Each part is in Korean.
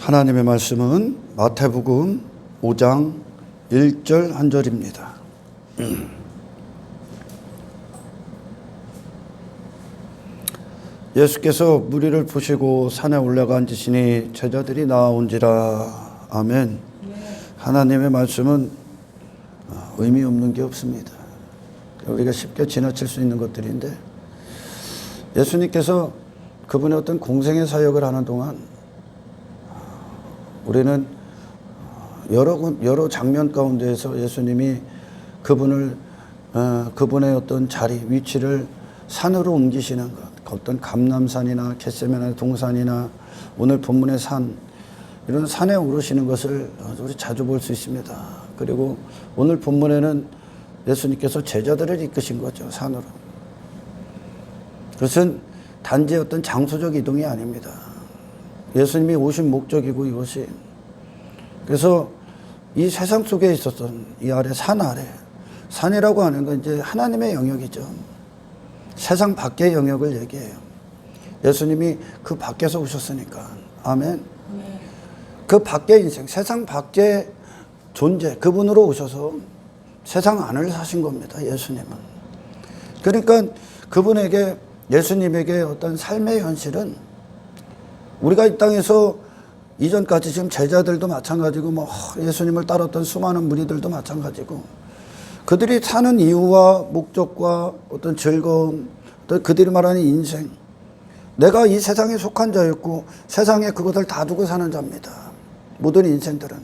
하나님의 말씀은 마태복음 5장 1절 한 절입니다. 예수께서 무리를 보시고 산에 올라가 앉으시니 제자들이 나아온지라. 아멘. 하나님의 말씀은 의미 없는 게 없습니다. 우리가 쉽게 지나칠 수 있는 것들인데, 예수님께서 그분의 어떤 공생의 사역을 하는 동안 우리는 여러 장면 가운데에서 예수님이 그분의 어떤 자리, 위치를 산으로 옮기시는 것, 어떤 감람산이나 겟세마네 동산이나 오늘 본문의 산, 이런 산에 오르시는 것을 우리 자주 볼 수 있습니다. 그리고 오늘 본문에는 예수님께서 제자들을 이끄신 거죠, 산으로. 그것은 단지 어떤 장소적 이동이 아닙니다. 예수님이 오신 목적이고 이것이, 그래서 이 세상 속에 있었던 이 아래, 산 아래, 산이라고 하는 건 이제 하나님의 영역이죠. 세상 밖의 영역을 얘기해요. 예수님이 그 밖에서 오셨으니까. 아멘. 그 밖의 인생, 세상 밖의 존재, 그분으로 오셔서 세상 안을 사신 겁니다, 예수님은. 그러니까 그분에게, 예수님에게 어떤 삶의 현실은, 우리가 이 땅에서 이전까지 지금 제자들도 마찬가지고 예수님을 따랐던 수많은 무리들도 마찬가지고, 그들이 사는 이유와 목적과 어떤 즐거움, 또 그들이 말하는 인생, 내가 이 세상에 속한 자였고 세상에 그것을 다 두고 사는 자입니다, 모든 인생들은.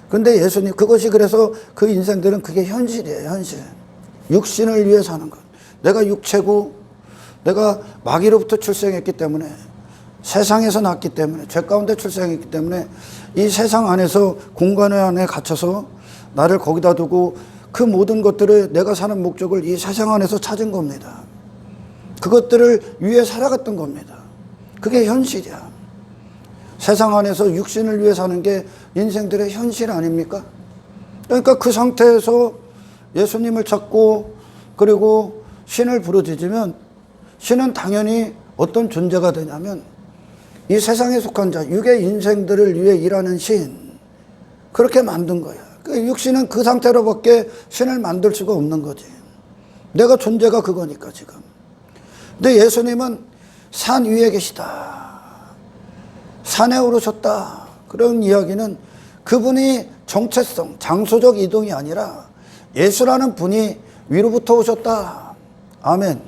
근데 예수님, 그것이, 그래서 그 인생들은 그게 현실이에요, 현실. 육신을 위해 사는 것. 내가 육체고, 내가 마귀로부터 출생했기 때문에, 세상에서 났기 때문에, 죄 가운데 출생했기 때문에 이 세상 안에서 공간 안에 갇혀서 나를 거기다 두고 그 모든 것들을, 내가 사는 목적을 이 세상 안에서 찾은 겁니다. 그것들을 위해 살아갔던 겁니다. 그게 현실이야. 세상 안에서 육신을 위해 사는 게 인생들의 현실 아닙니까? 그러니까 그 상태에서 예수님을 찾고, 그리고 신을 부르짖으면, 신은 당연히 어떤 존재가 되냐면, 이 세상에 속한 자, 육의 인생들을 위해 일하는 신, 그렇게 만든 거야. 육신은 그 상태로밖에 신을 만들 수가 없는 거지. 내가 존재가 그거니까 지금. 근데 예수님은 산 위에 계시다, 산에 오르셨다, 그런 이야기는 그분이 정체성, 장소적 이동이 아니라 예수라는 분이 위로부터 오셨다. 아멘.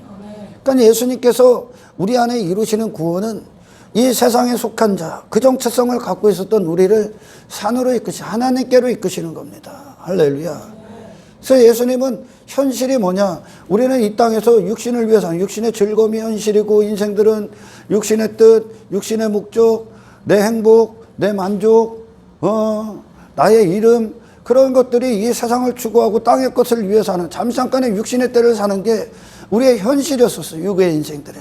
그러니까 예수님께서 우리 안에 이루시는 구원은 이 세상에 속한 자, 그 정체성을 갖고 있었던 우리를 산으로 하나님께로 이끄시는 겁니다. 할렐루야. 그래서 예수님은 현실이 뭐냐? 우리는 이 땅에서 육신을 위해 사는, 육신의 즐거움이 현실이고, 인생들은 육신의 뜻, 육신의 목적, 내 행복, 내 만족, 나의 이름, 그런 것들이 이 세상을 추구하고 땅의 것을 위해 사는, 잠깐의 육신의 때를 사는 게 우리의 현실이었었어요, 육의 인생들에.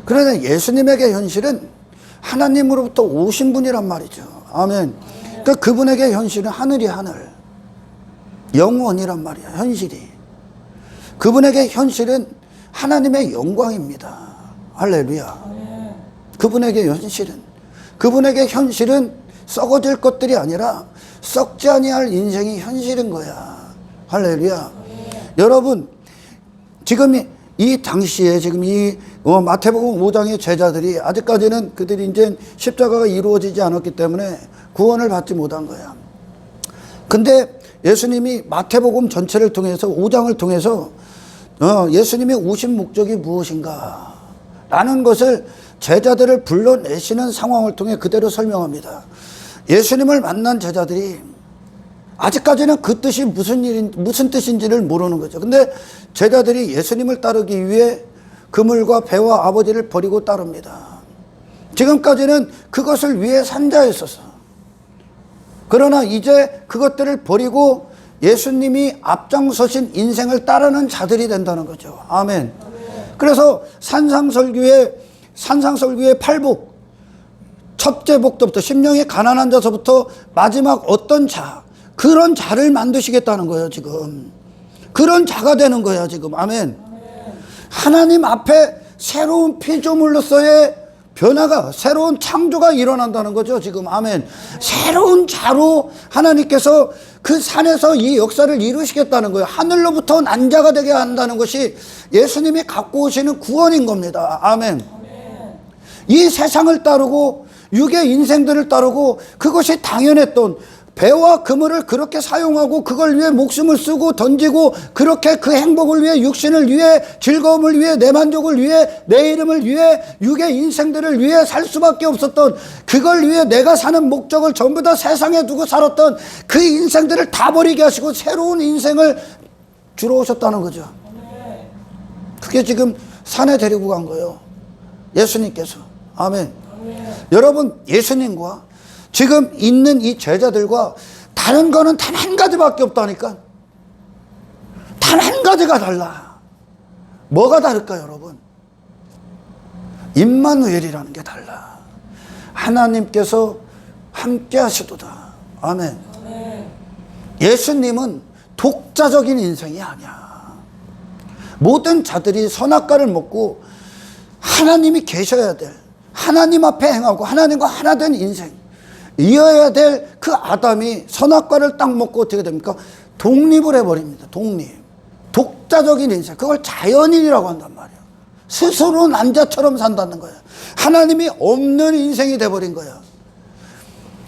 그러나 예수님에게 현실은 하나님으로부터 오신 분이란 말이죠. 아멘. 그러니까 그분에게 현실은 하늘이 하늘, 영원이란 말이야, 현실이. 그분에게 현실은 하나님의 영광입니다. 할렐루야. 그분에게 현실은 썩어질 것들이 아니라 썩지 아니할 인생이 현실인 거야. 할렐루야. 여러분, 지금 이 당시에, 지금 이 마태복음 5장의 제자들이, 아직까지는 그들이 이제 십자가가 이루어지지 않았기 때문에 구원을 받지 못한 거야. 근데 예수님이 마태복음 전체를 통해서, 5장을 통해서 예수님이 오신 목적이 무엇인가 라는 것을 제자들을 불러내시는 상황을 통해 그대로 설명합니다. 예수님을 만난 제자들이 아직까지는 그 뜻이 무슨 뜻인지를 모르는 거죠. 근데 제자들이 예수님을 따르기 위해 그물과 배와 아버지를 버리고 따릅니다. 지금까지는 그것을 위해 산 자였었어. 그러나 이제 그것들을 버리고 예수님이 앞장서신 인생을 따르는 자들이 된다는 거죠. 아멘. 그래서 산상설교의 8복, 첫째 복부터 심령이 가난한 자서부터 마지막 어떤 자, 그런 자를 만드시겠다는 거예요, 지금. 그런 자가 되는 거야, 지금. 아멘. 하나님 앞에 새로운 피조물로서의 변화가, 새로운 창조가 일어난다는 거죠, 지금. 아멘. 새로운 자로 하나님께서 그 산에서 이 역사를 이루시겠다는 거예요. 하늘로부터 난 자가 되게 한다는 것이 예수님이 갖고 오시는 구원인 겁니다. 아멘. 이 세상을 따르고 육의 인생들을 따르고 그것이 당연했던, 배와 그물을 그렇게 사용하고 그걸 위해 목숨을 쓰고 던지고 그렇게 그 행복을 위해, 육신을 위해, 즐거움을 위해, 내 만족을 위해, 내 이름을 위해, 육의 인생들을 위해 살 수밖에 없었던, 그걸 위해 내가 사는 목적을 전부 다 세상에 두고 살았던 그 인생들을 다 버리게 하시고 새로운 인생을 주러 오셨다는 거죠. 그게 지금 산에 데리고 간 거예요, 예수님께서. 아멘. 여러분, 예수님과 지금 있는 이 제자들과 다른 거는 단 한 가지밖에 없다니까. 단 한 가지가 달라. 뭐가 다를까요, 여러분? 임마누엘이라는 게 달라. 하나님께서 함께 하시도다. 아멘. 예수님은 독자적인 인생이 아니야. 모든 자들이 선악과를 먹고 하나님이 계셔야 될, 하나님 앞에 행하고 하나님과 하나 된 인생, 이어야 될 그 아담이 선악과를 딱 먹고 어떻게 됩니까? 독립을 해버립니다. 독립. 독자적인 인생. 그걸 자연인이라고 한단 말이에요. 스스로 난자처럼 산다는 거예요. 하나님이 없는 인생이 돼버린 거예요.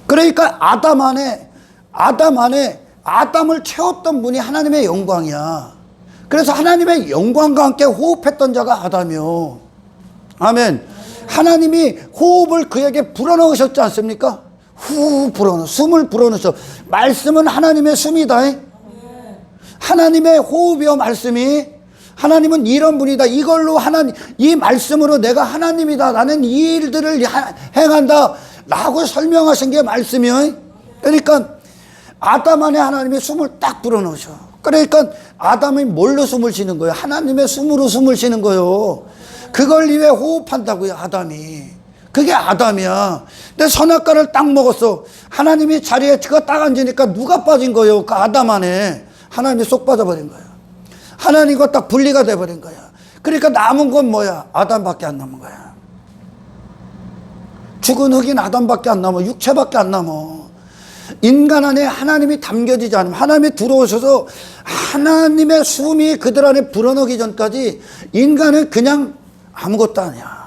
그러니까 아담 안에 아담을 채웠던 분이 하나님의 영광이야. 그래서 하나님의 영광과 함께 호흡했던 자가 아담이요. 아멘. 하나님이 호흡을 그에게 불어넣으셨지 않습니까? 후 불어넣어, 숨을 불어넣으셔. 말씀은 하나님의 숨이다. 하나님의 호흡이요, 말씀이. 하나님은 이런 분이다. 이걸로 이 말씀으로 내가 하나님이다. 나는 이 일들을 행한다. 라고 설명하신 게 말씀이요. 그러니까 아담 안에 하나님의 숨을 딱 불어넣으셔. 그러니까 아담이 뭘로 숨을 쉬는 거예요? 하나님의 숨으로 숨을 쉬는 거예요. 그걸 위해 호흡한다고요, 아담이. 그게 아담이야. 근데 선악과를 딱 먹었어. 하나님이 자리에 그가 딱 앉으니까 누가 빠진 거예요? 그 아담 안에 하나님이 쏙 빠져버린 거야. 하나님과 딱 분리가 돼버린 거야. 그러니까 남은 건 뭐야? 아담밖에 안 남은 거야. 죽은 흙인 아담밖에 안 남아. 육체밖에 안 남아. 인간 안에 하나님이 담겨지지 않으면, 하나님이 들어오셔서 하나님의 숨이 그들 안에 불어넣기 전까지 인간은 그냥 아무것도 아니야.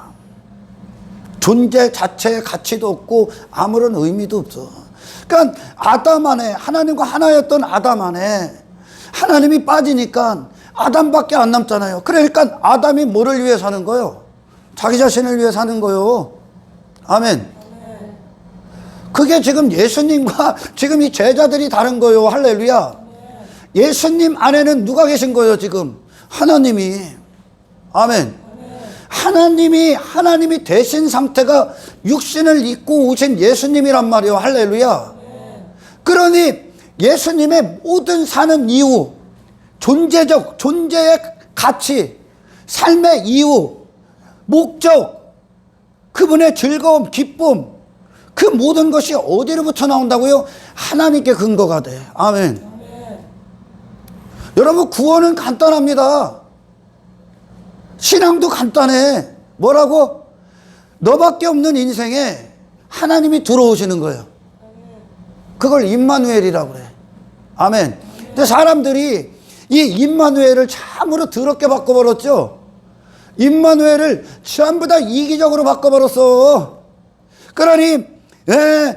존재 자체의 가치도 없고 아무런 의미도 없어. 그러니까 아담 안에, 하나님과 하나였던 아담 안에 하나님이 빠지니까 아담밖에 안 남잖아요. 그러니까 아담이 뭐를 위해 사는 거예요? 자기 자신을 위해 사는 거예요. 아멘. 그게 지금 예수님과 지금 이 제자들이 다른 거예요. 할렐루야. 예수님 안에는 누가 계신 거예요, 지금? 하나님이. 아멘. 하나님이 되신 상태가 육신을 입고 오신 예수님이란 말이에요. 할렐루야. 그러니 예수님의 모든 사는 이유, 존재의 가치, 삶의 이유, 목적, 그분의 즐거움, 기쁨, 그 모든 것이 어디로부터 나온다고요? 하나님께 근거가 돼. 아멘. 여러분, 구원은 간단합니다. 신앙도 간단해. 뭐라고? 너밖에 없는 인생에 하나님이 들어오시는 거예요. 그걸 임마누엘이라고 그래. 아멘. 근데 사람들이 이 임마누엘을 참으로 더럽게 바꿔버렸죠. 임마누엘을 전부 다 이기적으로 바꿔버렸어. 그러니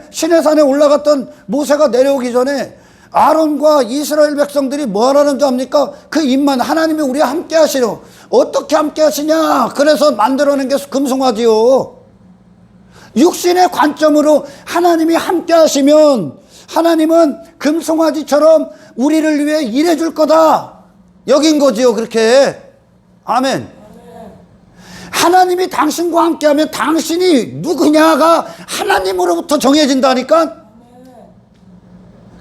시내산에 올라갔던 모세가 내려오기 전에 아론과 이스라엘 백성들이 뭐 하라는 줄 압니까? 그 하나님이 우리와 함께 하시려. 어떻게 함께 하시냐? 그래서 만들어낸 게 금송아지요. 육신의 관점으로 하나님이 함께 하시면 하나님은 금송아지처럼 우리를 위해 일해줄 거다. 여긴 거지요, 그렇게. 아멘. 하나님이 당신과 함께하면 당신이 누구냐가 하나님으로부터 정해진다니까.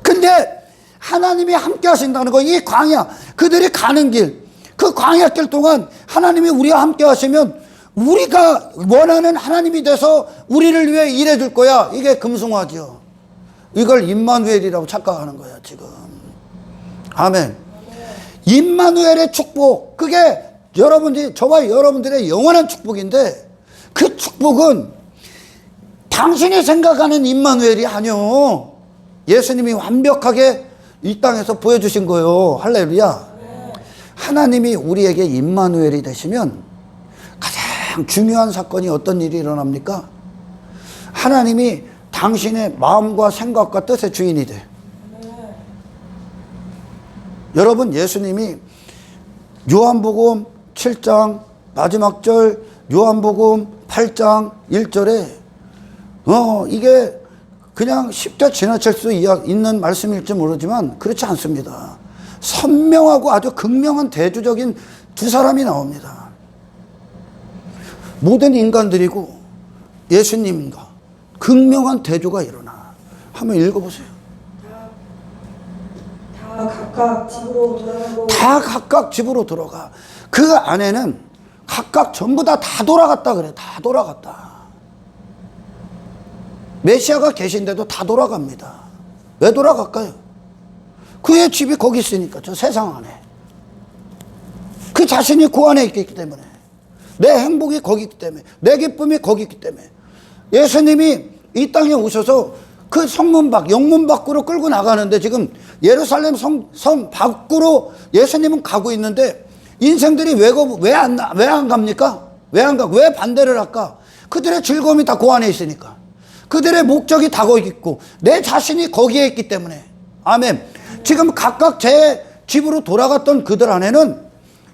근데 하나님이 함께 하신다는 거, 이 광야, 그들이 가는 길, 그 광야길 동안 하나님이 우리와 함께 하시면 우리가 원하는 하나님이 돼서 우리를 위해 일해줄 거야. 이게 금송아지요. 이걸 임마누엘이라고 착각하는 거야, 지금. 아멘. 임마누엘의 축복, 그게 저와 여러분들의 영원한 축복인데, 그 축복은 당신이 생각하는 임마누엘이 아니요. 예수님이 완벽하게 이 땅에서 보여주신 거예요. 할렐루야. 하나님이 우리에게 임마누엘이 되시면 가장 중요한 사건이 어떤 일이 일어납니까? 하나님이 당신의 마음과 생각과 뜻의 주인이 돼. 여러분, 예수님이 요한복음 7장 마지막 절, 요한복음 8장 1절에 이게 그냥 쉽게 지나칠 수 있는 말씀일지 모르지만 그렇지 않습니다. 선명하고 아주 극명한 대조적인 두 사람이 나옵니다. 모든 인간들이고 예수님과 극명한 대조가 일어나. 한번 읽어보세요. 다 각각 집으로 돌아가고. 다 각각 집으로 돌아가. 그 안에는 각각 전부 다 돌아갔다 그래. 다 돌아갔다. 메시아가 계신데도 다 돌아갑니다. 왜 돌아갈까요? 그의 집이 거기 있으니까. 저 세상 안에. 그 자신이 그 안에 있기 때문에. 내 행복이 거기 있기 때문에. 내 기쁨이 거기 있기 때문에. 예수님이 이 땅에 오셔서 그 성문 밖, 영문 밖으로 끌고 나가는데 지금 예루살렘 성 밖으로 예수님은 가고 있는데 인생들이 왜 안 갑니까? 왜 안 가? 왜 반대를 할까? 그들의 즐거움이 다 그 안에 있으니까. 그들의 목적이 다 거기 있고 내 자신이 거기에 있기 때문에. 아멘. 지금 각각 제 집으로 돌아갔던 그들 안에는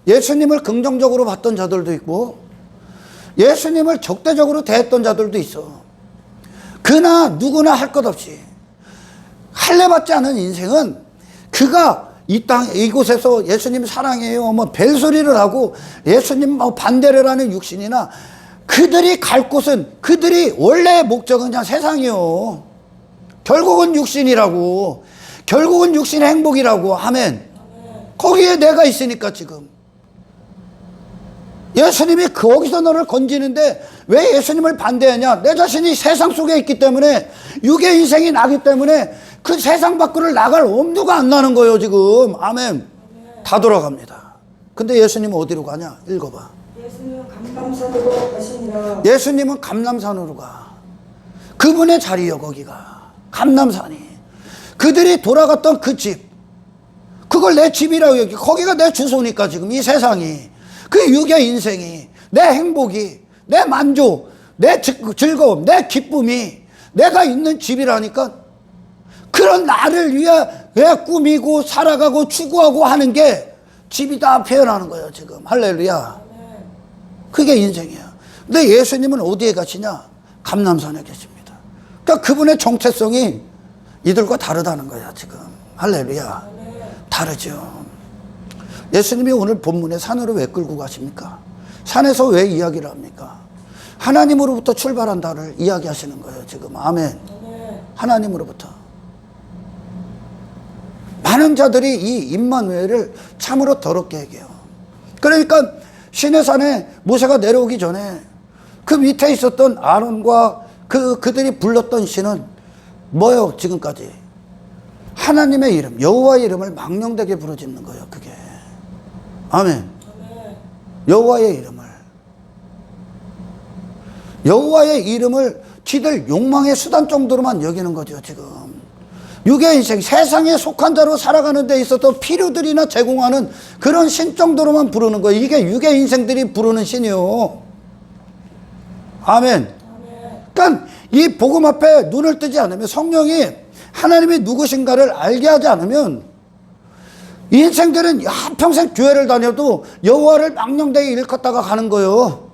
예수님을 긍정적으로 봤던 자들도 있고 예수님을 적대적으로 대했던 자들도 있어. 그나 누구나 할 것 없이 할례받지 않은 인생은 그가 이 땅 이곳에서 예수님 사랑해요 뭐 벨소리를 하고 예수님 뭐 반대를 하는 육신이나 그들이 갈 곳은 그들이 원래의 목적은 그냥 세상이요. 결국은 육신이라고. 결국은 육신의 행복이라고. 아멘. 거기에 내가 있으니까 지금. 예수님이 거기서 너를 건지는데 왜 예수님을 반대하냐? 내 자신이 세상 속에 있기 때문에 육의 인생이 나기 때문에 그 세상 밖으로 나갈 엄두가 안 나는 거예요 지금. 아멘. 다 돌아갑니다. 근데 예수님은 어디로 가냐? 읽어봐. 예수님은 감람산으로 가시니라. 예수님은 감람산으로 가. 그분의 자리요 거기가. 감람산이. 그들이 돌아갔던 그 집. 그걸 내 집이라고 여기. 거기가 내 주소니까 지금 이 세상이. 그 육의 인생이. 내 행복이. 내 만족. 내 즐거움. 내 기쁨이. 내가 있는 집이라니까. 그런 나를 위해 꾸미고 살아가고 추구하고 하는 게 집이다 표현하는 거예요 지금. 할렐루야. 그게 인생이야. 근데 예수님은 어디에 가시냐? 감람산에 계십니다. 그러니까 그분의 정체성이 이들과 다르다는 거야 지금. 할렐루야. 다르죠. 예수님이 오늘 본문에 산으로 왜 끌고 가십니까? 산에서 왜 이야기를 합니까? 하나님으로부터 출발한다를 이야기하시는 거예요 지금. 아멘. 하나님으로부터. 많은 자들이 이 임마누엘을 참으로 더럽게 얘기해요. 그러니까 시내산에 모세가 내려오기 전에 그 밑에 있었던 아론과 그들이 불렀던 시는 뭐예요 지금까지? 하나님의 이름, 여호와의 이름을 망령되게 부르짖는 거예요 그게. 아멘. 여호와의 이름을. 여호와의 이름을 지들 욕망의 수단 정도로만 여기는 거죠 지금. 육의 인생, 세상에 속한 자로 살아가는 데 있어서 필요들이나 제공하는 그런 신 정도로만 부르는 거예요. 이게 육의 인생들이 부르는 신이요. 아멘. 그러니까 이 복음 앞에 눈을 뜨지 않으면, 성령이 하나님이 누구신가를 알게 하지 않으면 인생들은 한평생 교회를 다녀도 여호와를 망령되게 일컫다가 가는 거예요.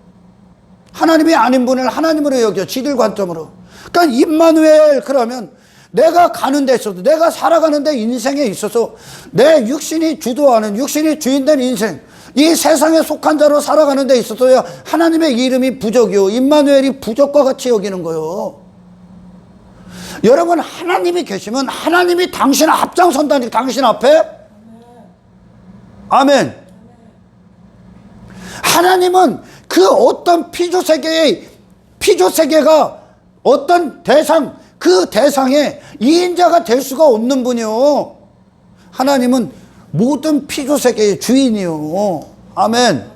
하나님이 아닌 분을 하나님으로 여겨, 지들 관점으로. 그러니까 임마누엘, 그러면 내가 가는 데 있어서, 내가 살아가는 데 인생에 있어서 내 육신이 주도하는, 육신이 주인된 인생, 이 세상에 속한 자로 살아가는 데 있어서야 하나님의 이름이 부족이요, 임마누엘이 부족과 같이 여기는 거요. 여러분, 하나님이 계시면 하나님이 당신 앞장선다니까, 당신 앞에. 아멘. 하나님은 그 어떤 피조세계가 어떤 대상, 그 대상에 이인자가 될 수가 없는 분이요. 하나님은 모든 피조세계의 주인이요. 아멘.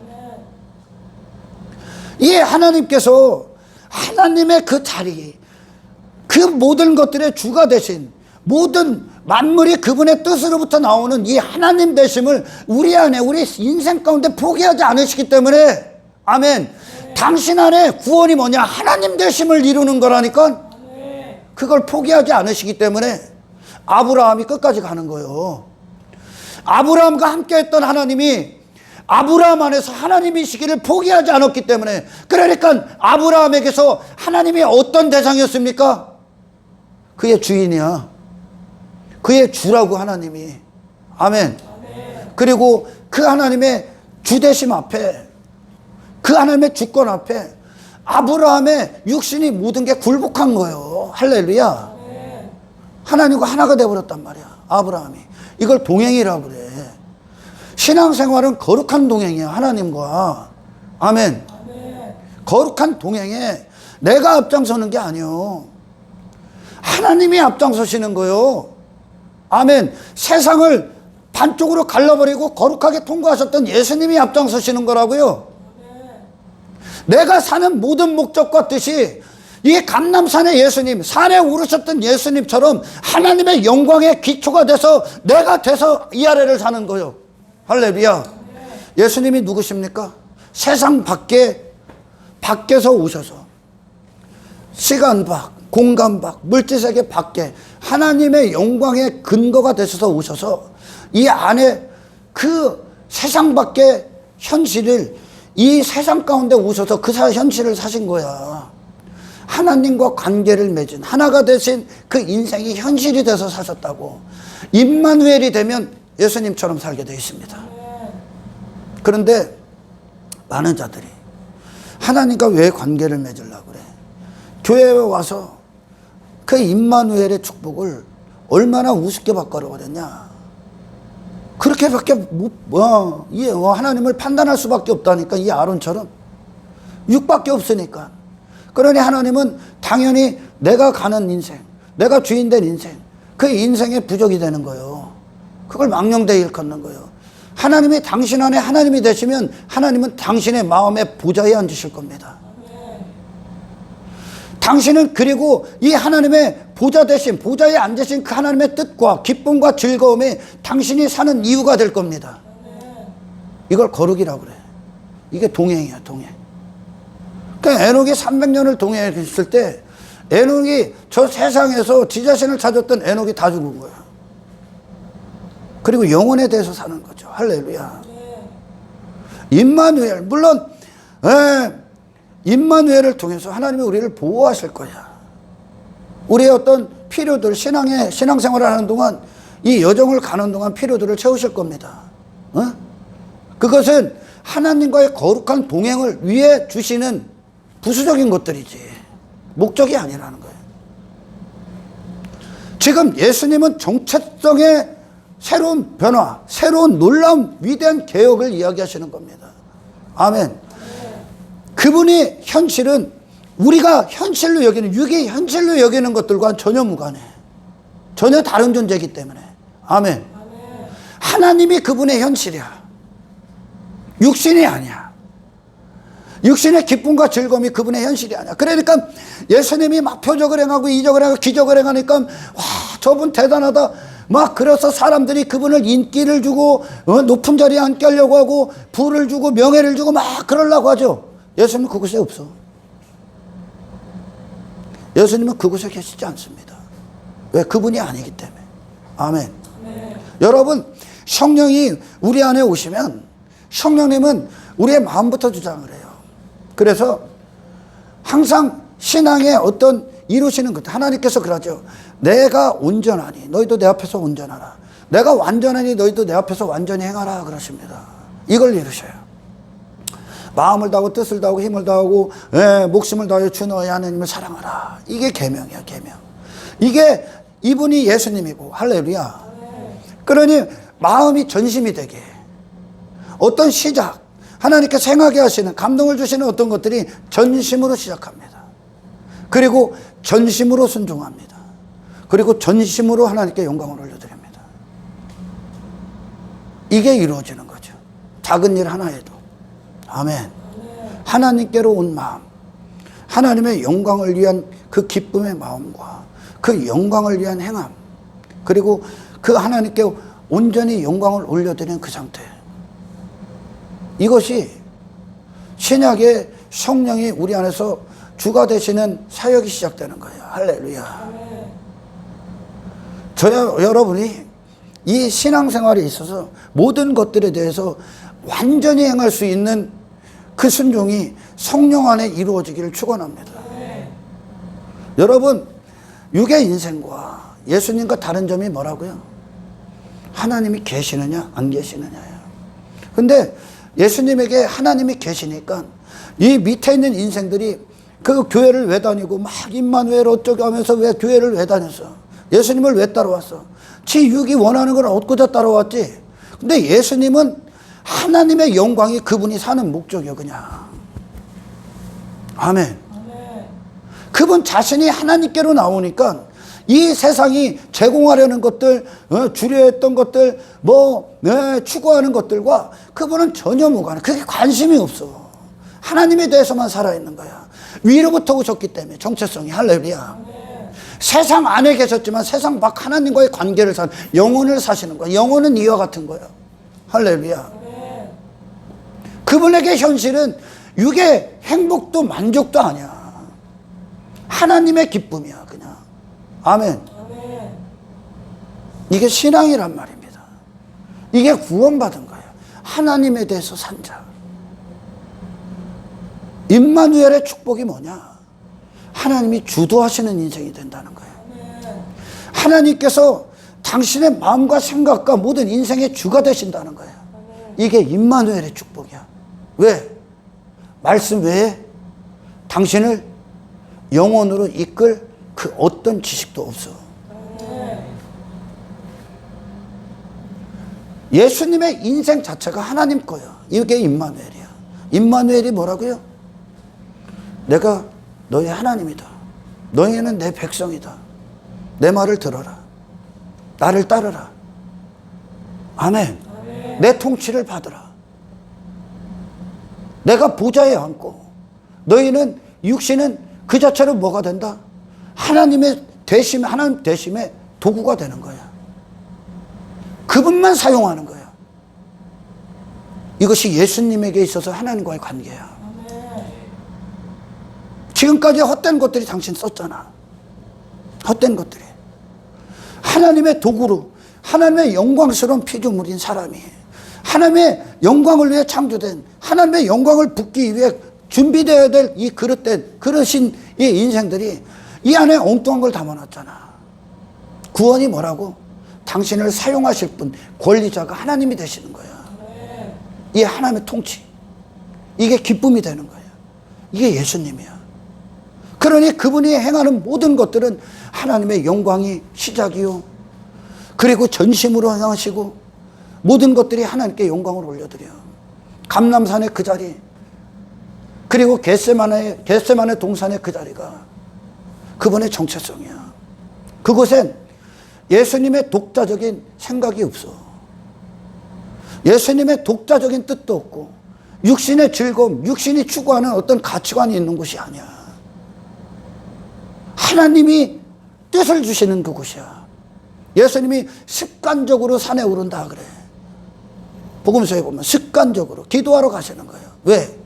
이 하나님께서 하나님의 그 자리, 그 모든 것들의 주가 되신 모든 만물이 그분의 뜻으로부터 나오는 이 하나님 되심을 우리 안에 우리 인생 가운데 포기하지 않으시기 때문에 아멘. 당신 안에 구원이 뭐냐? 하나님 되심을 이루는 거라니까. 그걸 포기하지 않으시기 때문에 아브라함이 끝까지 가는 거예요. 아브라함과 함께 했던 하나님이 아브라함 안에서 하나님이시기를 포기하지 않았기 때문에, 그러니까 아브라함에게서 하나님이 어떤 대상이었습니까? 그의 주인이야. 그의 주라고 하나님이. 아멘. 그리고 그 하나님의 주되심 앞에, 그 하나님의 주권 앞에 아브라함의 육신이 모든 게 굴복한 거예요. 할렐루야. 하나님과 하나가 되어버렸단 말이야, 아브라함이. 이걸 동행이라고 그래. 신앙생활은 거룩한 동행이야, 하나님과. 아멘. 거룩한 동행에 내가 앞장서는 게 아니요, 하나님이 앞장서시는 거요. 아멘. 세상을 반쪽으로 갈라버리고 거룩하게 통과하셨던 예수님이 앞장서시는 거라고요. 내가 사는 모든 목적과 뜻이 이 감람산의 예수님, 산에 오르셨던 예수님처럼 하나님의 영광의 기초가 돼서 내가 돼서 이 아래를 사는 거요. 할렐루야. 예수님이 누구십니까? 세상 밖에서 오셔서 시간 밖, 공간 밖, 물질세계 밖에 하나님의 영광의 근거가 되셔서 오셔서 이 안에 그 세상 밖의 현실을 이 세상 가운데 오셔서 그 현실을 사신 거야. 하나님과 관계를 맺은 하나가 되신 그 인생이 현실이 돼서 사셨다고. 임마누엘이 되면 예수님처럼 살게 되어 있습니다. 그런데 많은 자들이 하나님과 왜 관계를 맺으려고 그래? 교회에 와서 그 임마누엘의 축복을 얼마나 우습게 바꿔버렸냐. 그렇게밖에 하나님을 판단할 수밖에 없다니까. 이 아론처럼 육밖에 없으니까. 그러니 하나님은 당연히 내가 가는 인생, 내가 주인된 인생, 그 인생의 부족이 되는 거예요. 그걸 망령되이 일컫는 거예요. 하나님이 당신 안에 하나님이 되시면 하나님은 당신의 마음의 보좌에 앉으실 겁니다. 당신은 그리고 이 하나님의 보좌 대신 보좌에 앉으신 그 하나님의 뜻과 기쁨과 즐거움이 당신이 사는 이유가 될 겁니다. 이걸 거룩이라고 그래. 이게 동행이야, 동행. 그러니까 에녹이 300년을 동행했을 때 에녹이 저 세상에서 지 자신을 찾았던 에녹이 다 죽은 거야. 그리고 영혼에 대해서 사는 거죠. 할렐루야. 임마누엘, 물론 임마누엘을 통해서 하나님이 우리를 보호하실 거야. 우리의 어떤 필요들, 신앙생활을 하는 동안, 이 여정을 가는 동안 필요들을 채우실 겁니다. 그것은 하나님과의 거룩한 동행을 위해 주시는 부수적인 것들이지 목적이 아니라는 거예요. 지금 예수님은 정체성의 새로운 변화, 새로운 놀라운 위대한 개혁을 이야기하시는 겁니다. 아멘. 그분이 현실은 우리가 현실로 여기는, 육이 현실로 여기는 것들과 전혀 무관해. 전혀 다른 존재이기 때문에. 아멘. 하나님이 그분의 현실이야. 육신이 아니야. 육신의 기쁨과 즐거움이 그분의 현실이 아니야. 그러니까 예수님이 막 표적을 행하고 이적을 행하고 기적을 행하니까 와, 저분 대단하다. 막 그래서 사람들이 그분을 인기를 주고 높은 자리에 앉게 하려고 하고 부를 주고 명예를 주고 막 그러려고 하죠. 예수님은 그곳에 없어. 예수님은 그곳에 계시지 않습니다. 왜? 그분이 아니기 때문에. 아멘. 여러분, 성령이 우리 안에 오시면 성령님은 우리의 마음부터 주장을 해요. 그래서 항상 신앙의 어떤 이루시는 것, 하나님께서 그러죠. 내가 온전하니 너희도 내 앞에서 온전하라. 내가 완전하니 너희도 내 앞에서 완전히 행하라 그러십니다. 이걸 이루셔요. 마음을 다하고 뜻을 다하고 힘을 다하고 목숨을 다하여 주 너의 하나님을 사랑하라. 이게 계명이야, 계명. 이게 이분이 예수님이고. 할렐루야. 그러니 마음이 전심이 되게 어떤 시작, 하나님께서 행하게 하시는, 감동을 주시는 어떤 것들이 전심으로 시작합니다. 그리고 전심으로 순종합니다. 그리고 전심으로 하나님께 영광을 올려드립니다. 이게 이루어지는 거죠. 작은 일 하나에도. 아멘. 하나님께로 온 마음, 하나님의 영광을 위한 그 기쁨의 마음과 그 영광을 위한 행함, 그리고 그 하나님께 온전히 영광을 올려드리는 그 상태, 이것이 신약의 성령이 우리 안에서 주가 되시는 사역이 시작되는 거예요. 할렐루야. 여러분이 이 신앙생활에 있어서 모든 것들에 대해서 완전히 행할 수 있는 그 순종이 성령 안에 이루어지기를 축원합니다. 여러분, 육의 인생과 예수님과 다른 점이 뭐라고요? 하나님이 계시느냐 안 계시느냐예요. 근데 예수님에게 하나님이 계시니까 이 밑에 있는 인생들이 그 교회를 왜 다니고 막 임마누엘 어쩌고 하면서 왜 교회를 왜 다녔어? 예수님을 왜 따라왔어? 지 육이 원하는 걸 얻고자 따라왔지. 근데 예수님은 하나님의 영광이 그분이 사는 목적이요, 그냥. 아멘. 그분 자신이 하나님께로 나오니까 이 세상이 제공하려는 것들, 주려 했던 것들, 추구하는 것들과 그분은 전혀 무관해. 그게 관심이 없어. 하나님에 대해서만 살아있는 거야. 위로부터 오셨기 때문에 정체성이. 할렐루야. 세상 안에 계셨지만 세상 밖 하나님과의 관계를 영혼을 사시는 거야. 영혼은 이와 같은 거야. 할렐루야. 그분에게 현실은 육의 행복도 만족도 아니야. 하나님의 기쁨이야, 그냥. 아멘. 이게 신앙이란 말입니다. 이게 구원받은 거예요. 하나님에 대해서 산 자. 임마누엘의 축복이 뭐냐? 하나님이 주도하시는 인생이 된다는 거예요. 하나님께서 당신의 마음과 생각과 모든 인생의 주가 되신다는 거예요. 이게 임마누엘의 축복이야. 왜? 말씀 외에 당신을 영혼으로 이끌 그 어떤 지식도 없어. 예수님의 인생 자체가 하나님 거예요. 이게 임마누엘이야. 임마누엘이 뭐라고요? 내가 너의 하나님이다. 너희는 내 백성이다. 내 말을 들어라. 나를 따르라. 아멘. 내 통치를 받으라. 내가 보좌에 앉고 너희는 육신은 그 자체로 뭐가 된다? 하나님 대심의 도구가 되는 거야. 그분만 사용하는 거야. 이것이 예수님에게 있어서 하나님과의 관계야. 지금까지 헛된 것들이 당신 썼잖아. 헛된 것들이. 하나님의 도구로 하나님의 영광스러운 피조물인 사람이 하나님의 영광을 위해 창조된 하나님의 영광을 붓기 위해 준비되어야 될 이 그릇인 이 인생들이 이 안에 엉뚱한 걸 담아놨잖아. 구원이 뭐라고? 당신을 사용하실 분, 권리자가 하나님이 되시는 거야. 이게 하나님의 통치. 이게 기쁨이 되는 거야. 이게 예수님이야. 그러니 그분이 행하는 모든 것들은 하나님의 영광이 시작이요. 그리고 전심으로 행하시고 모든 것들이 하나님께 영광을 올려드려. 감람산의 그 자리, 그리고 겟세마네 동산의 그 자리가 그분의 정체성이야. 그곳엔 예수님의 독자적인 생각이 없어. 예수님의 독자적인 뜻도 없고 육신의 즐거움, 육신이 추구하는 어떤 가치관이 있는 곳이 아니야. 하나님이 뜻을 주시는 그곳이야. 예수님이 습관적으로 산에 오른다 그래. 복음서에 보면 습관적으로 기도하러 가시는 거예요. 왜?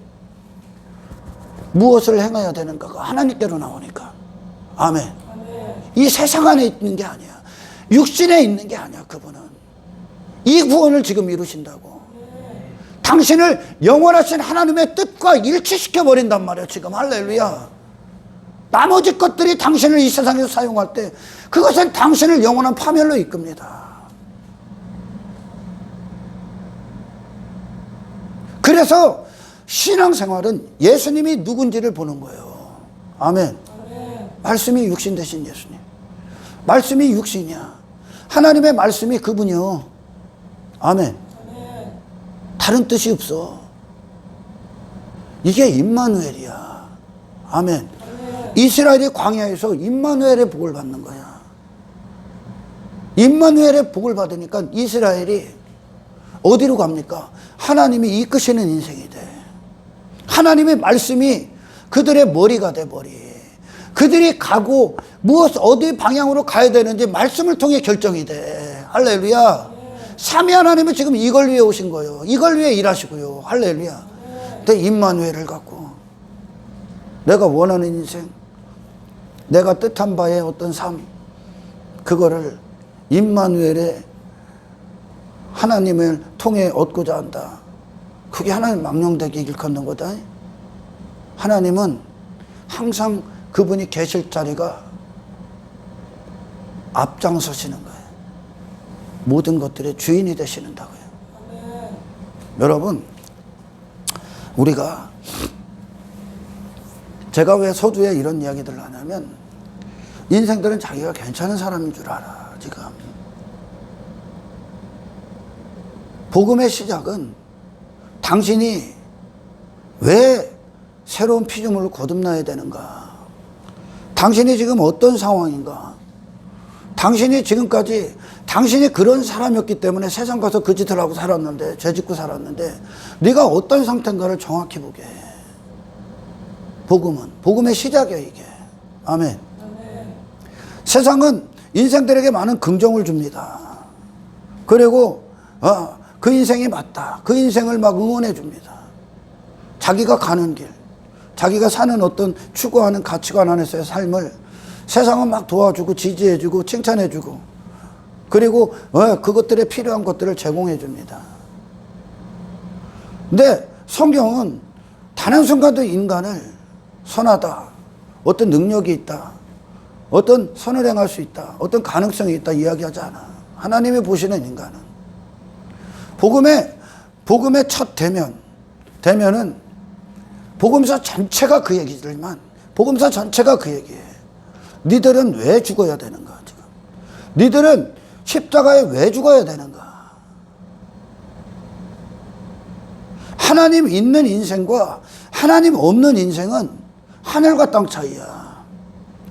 무엇을 행해야 되는가가 하나님께로 나오니까. 아멘. 이 세상 안에 있는 게 아니야. 육신에 있는 게 아니야. 그분은 이 구원을 지금 이루신다고. 당신을 영원하신 하나님의 뜻과 일치시켜 버린단 말이야. 지금. 할렐루야. 나머지 것들이 당신을 이 세상에서 사용할 때 그것은 당신을 영원한 파멸로 이끕니다. 그래서 신앙생활은 예수님이 누군지를 보는 거예요. 아멘. 말씀이 육신 되신 예수님. 말씀이 육신이야. 하나님의 말씀이 그분이요. 아멘. 다른 뜻이 없어. 이게 임마누엘이야. 아멘. 이스라엘이 광야에서 임마누엘의 복을 받는 거야. 임마누엘의 복을 받으니까 이스라엘이 어디로 갑니까? 하나님이 이끄시는 인생이 돼. 하나님의 말씀이 그들의 머리가 돼, 머리. 그들이 가고 무엇 어디 방향으로 가야 되는지 말씀을 통해 결정이 돼. 할렐루야. 삼위 하나님은 지금 이걸 위해 오신 거예요. 이걸 위해 일하시고요. 할렐루야. 근데 임마누엘을 갖고 내가 원하는 인생, 내가 뜻한 바의 어떤 삶, 그거를 임마누엘의 하나님을 통해 얻고자 한다. 그게 하나님 망령되게 일컫는 거다. 하나님은 항상 그분이 계실 자리가 앞장서시는 거예요. 모든 것들의 주인이 되시는다고요. 여러분, 우리가 제가 왜 서두에 이런 이야기들을 하냐면 인생들은 자기가 괜찮은 사람인 줄 알아. 지금 복음의 시작은 당신이 왜 새로운 피조물을 거듭나야 되는가? 당신이 지금 어떤 상황인가? 당신이 지금까지 당신이 그런 사람이었기 때문에 세상 가서 그 짓을 하고 살았는데, 죄 짓고 살았는데 네가 어떤 상태인가를 정확히 보게 해. 복음은 복음의 시작이야 이게. 아멘. 세상은 인생들에게 많은 긍정을 줍니다. 그리고 그 인생이 맞다. 그 인생을 막 응원해 줍니다. 자기가 가는 길, 자기가 사는 어떤 추구하는 가치관 안에서의 삶을 세상은 막 도와주고 지지해주고 칭찬해주고, 그리고 그것들에 필요한 것들을 제공해 줍니다. 근데 성경은 단 한순간도 인간을 선하다, 어떤 능력이 있다, 어떤 선을 행할 수 있다, 어떤 가능성이 있다 이야기하지 않아. 하나님이 보시는 인간은 복음의 첫 대면은 복음서 전체가 그 얘기지만, 복음서 전체가 그 얘기예요. 니들은 왜 죽어야 되는가? 지금 니들은 십자가에 왜 죽어야 되는가? 하나님 있는 인생과 하나님 없는 인생은 하늘과 땅 차이야.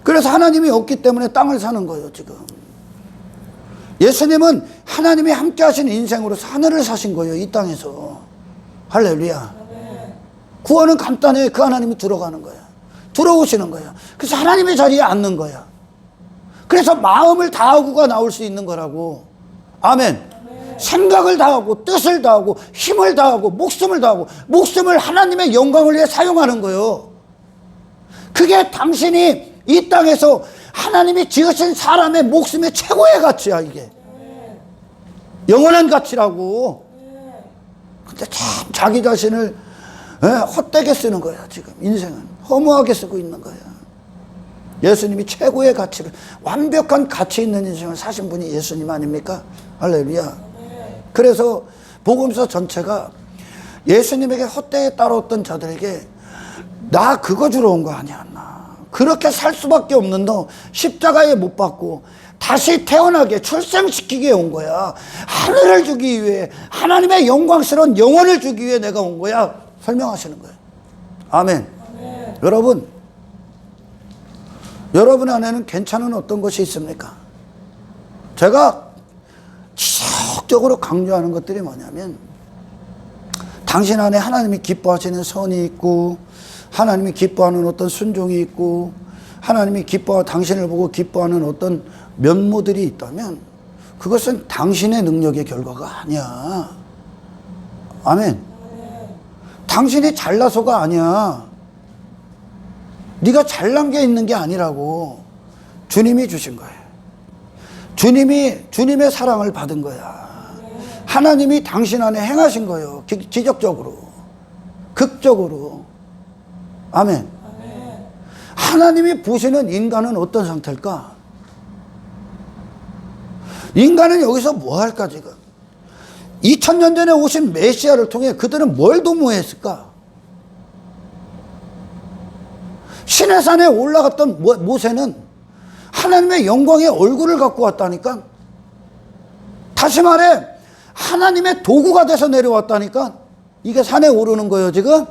그래서 하나님이 없기 때문에 땅을 사는 거예요 지금. 예수님은 하나님이 함께 하신 인생으로서 하늘을 사신 거예요 이 땅에서. 할렐루야. 구원은 간단해. 그 하나님이 들어가는 거야. 들어오시는 거야. 그래서 하나님의 자리에 앉는 거야. 그래서 마음을 다하고가 나올 수 있는 거라고. 아멘. 생각을 다하고 뜻을 다하고 힘을 다하고 목숨을 다하고, 목숨을 하나님의 영광을 위해 사용하는 거예요. 그게 당신이 이 땅에서 하나님이 지으신 사람의 목숨의 최고의 가치야 이게. 영원한 가치라고. 근데 참 자기 자신을 헛되게 쓰는 거야 지금. 인생은 허무하게 쓰고 있는 거야. 예수님이 최고의 가치를, 완벽한 가치 있는 인생을 사신 분이 예수님 아닙니까? 할렐루야. 그래서 복음서 전체가 예수님에게 헛되게 따라왔던 자들에게 나 그거 주러 온 거 아니야. 나 그렇게 살 수밖에 없는 너 십자가에 못 박고 다시 태어나게 출생시키게 온 거야. 하늘을 주기 위해, 하나님의 영광스러운 영혼을 주기 위해 내가 온 거야. 설명하시는 거예요. 아멘. 여러분 안에는 괜찮은 어떤 것이 있습니까? 제가 지속적으로 강조하는 것들이 뭐냐면, 당신 안에 하나님이 기뻐하시는 선이 있고, 하나님이 기뻐하는 어떤 순종이 있고, 하나님이 당신을 보고 기뻐하는 어떤 면모들이 있다면 그것은 당신의 능력의 결과가 아니야. 아멘. 당신이 잘나서가 아니야. 네가 잘난 게 있는 게 아니라고. 주님이 주신 거예요. 주님의 사랑을 받은 거야. 하나님이 당신 안에 행하신 거예요. 기적적으로, 극적으로. 아멘. 하나님이 보시는 인간은 어떤 상태일까? 인간은 여기서 뭐 할까 지금? 2000년 전에 오신 메시아를 통해 그들은 뭘 도모했을까? 시내산에 올라갔던 모세는 하나님의 영광의 얼굴을 갖고 왔다니까. 다시 말해 하나님의 도구가 돼서 내려왔다니까. 이게 산에 오르는 거예요 지금.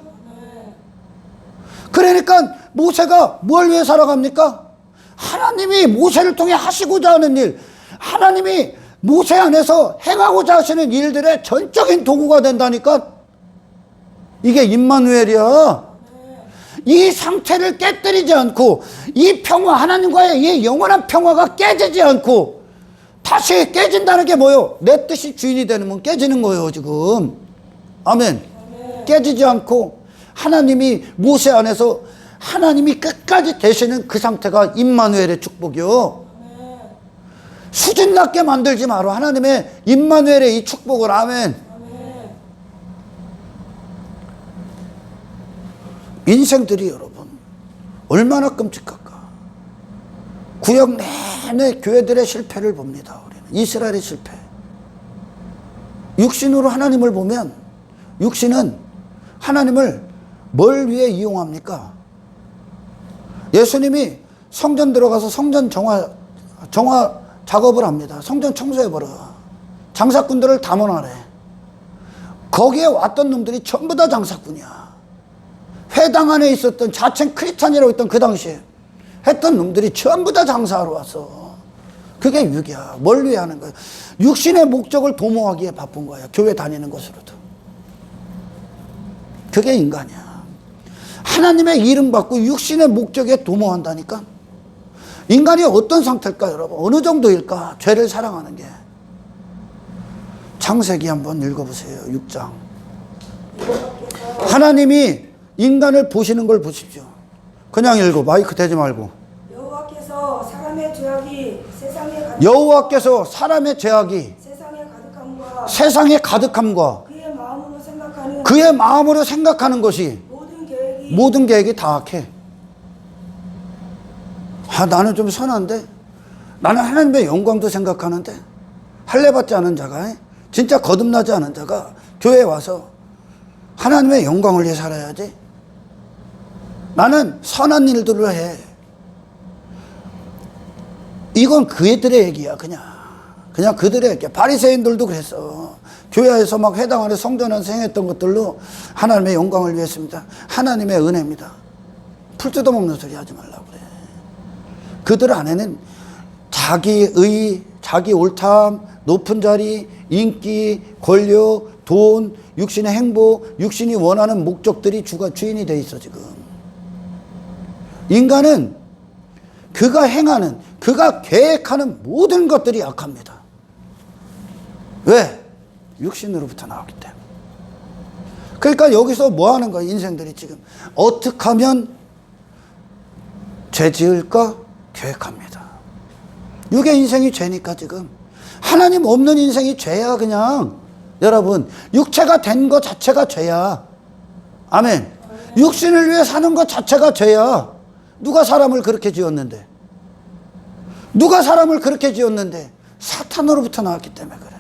그러니까 모세가 뭘 위해 살아갑니까? 하나님이 모세를 통해 하시고자 하는 일, 하나님이 모세 안에서 행하고자 하시는 일들의 전적인 도구가 된다니까. 이게 임마누엘이야. 이 상태를 깨뜨리지 않고 이 평화, 하나님과의 이 영원한 평화가 깨지지 않고 다시 깨진다는 게 뭐예요? 내 뜻이 주인이 되는 깨지는 거예요 지금. 아멘. 깨지지 않고 하나님이 모세 안에서 하나님이 끝까지 되시는 그 상태가 임마누엘의 축복이요. 수준 낮게 만들지 마라. 하나님의 임마누엘의 이 축복을. 아멘. 인생들이 여러분 얼마나 끔찍할까. 구약 내내 교회들의 실패를 봅니다. 우리는 이스라엘의 실패. 육신으로 하나님을 보면 육신은 하나님을 뭘 위해 이용합니까? 예수님이 성전 들어가서 성전 정화 작업을 합니다. 성전 청소해버려. 장사꾼들을 담원하래. 거기에 왔던 놈들이 전부 다 장사꾼이야. 회당 안에 있었던 자칭 크리스찬이라고 했던 그 당시에 했던 놈들이 전부 다 장사하러 왔어. 그게 육이야. 뭘 위해 하는 거야? 육신의 목적을 도모하기에 바쁜 거야. 교회 다니는 것으로도. 그게 인간이야. 하나님의 이름 받고 육신의 목적에 도모한다니까. 인간이 어떤 상태일까 여러분? 어느 정도일까? 죄를 사랑하는 게. 창세기 한번 읽어보세요. 6장. 하나님이 인간을 보시는 걸 보십시오. 그냥 읽어. 마이크 대지 말고. 여호와께서 사람의 죄악이 세상에 가득함과 그의 마음으로 생각하는 것이 모든 계획이 다 악해. 나는 좀 선한데, 나는 하나님의 영광도 생각하는데, 할례받지 않은 자가, 진짜 거듭나지 않은 자가 교회에 와서 하나님의 영광을 위해 살아야지. 나는 선한 일들을 해. 이건 그들의 얘기야. 그냥 그들의 얘기야. 바리새인들도 그랬어. 교회에서 막 회당 안에 성전 안에서 행했던 것들로 하나님의 영광을 위했습니다. 하나님의 은혜입니다. 풀 뜯어먹는 소리 하지 말라고 그래. 그들 안에는 자기의, 자기 옳담, 높은 자리, 인기, 권력, 돈, 육신의 행복, 육신이 원하는 목적들이 주인이 돼 있어 지금. 인간은 그가 행하는, 그가 계획하는 모든 것들이 약합니다. 왜? 육신으로부터 나왔기 때문에. 그러니까 여기서 뭐 하는 거야 인생들이 지금. 어떻게 하면 죄 지을까 계획합니다. 이게 인생이 죄니까 지금. 하나님 없는 인생이 죄야 그냥. 여러분 육체가 된 것 자체가 죄야. 아멘. 육신을 위해 사는 것 자체가 죄야. 누가 사람을 그렇게 지었는데? 누가 사람을 그렇게 지었는데? 사탄으로부터 나왔기 때문에 그래.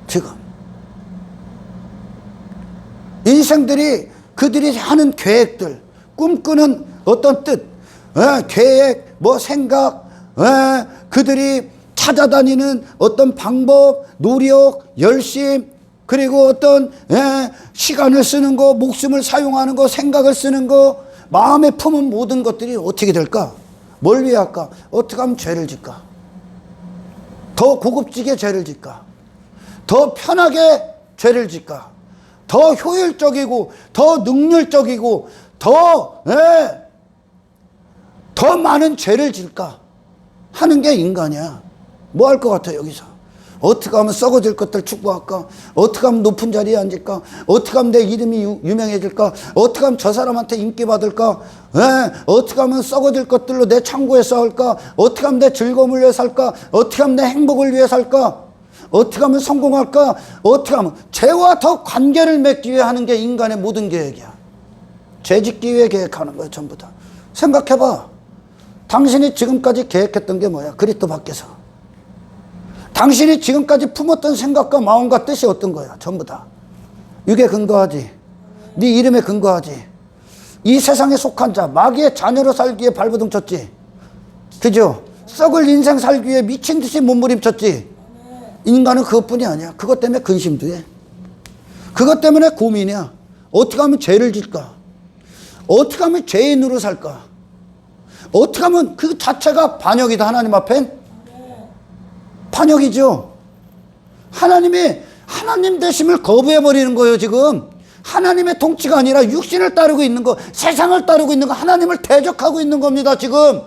지금 인생들이 그들이 하는 계획들, 꿈꾸는 어떤 뜻, 계획, 생각, 그들이 찾아다니는 어떤 방법, 노력, 열심, 그리고 어떤 시간을 쓰는 거, 목숨을 사용하는 거, 생각을 쓰는 거, 마음에 품은 모든 것들이 어떻게 될까? 뭘 위해 할까? 어떻게 하면 죄를 짓까? 더 고급지게 죄를 짓까? 더 편하게 죄를 짓까? 더 효율적이고 더 능률적이고 더 많은 죄를 질까 하는 게 인간이야. 뭐 할 것 같아 여기서? 어떻게 하면 썩어질 것들 축복할까? 어떻게 하면 높은 자리에 앉을까? 어떻게 하면 내 이름이 유명해질까? 어떻게 하면 저 사람한테 인기 받을까? 어떻게 하면 썩어질 것들로 내 창고에 쌓을까? 어떻게 하면 내 즐거움을 위해 살까? 어떻게 하면 내 행복을 위해 살까? 어떻게 하면 성공할까? 어떻게 하면 죄와 더 관계를 맺기 위해 하는 게 인간의 모든 계획이야. 죄 짓기 위해 계획하는 거야 전부 다. 생각해봐. 당신이 지금까지 계획했던 게 뭐야? 그리스도 밖에서. 당신이 지금까지 품었던 생각과 마음과 뜻이 어떤 거야? 전부 다. 이게 근거하지. 네 이름에 근거하지. 이 세상에 속한 자, 마귀의 자녀로 살기에 발버둥 쳤지. 그죠? 썩을 인생 살기 위해 미친 듯이 몸부림쳤지. 인간은 그것뿐이 아니야. 그것 때문에 근심도 해. 그것 때문에 고민이야. 어떻게 하면 죄를 질까? 어떻게 하면 죄인으로 살까? 어떻게 하면 그 자체가 반역이다 하나님 앞엔? 반역이죠. 하나님이 하나님 되심을 거부해버리는 거예요 지금. 하나님의 통치가 아니라 육신을 따르고 있는 거, 세상을 따르고 있는 거, 하나님을 대적하고 있는 겁니다, 지금.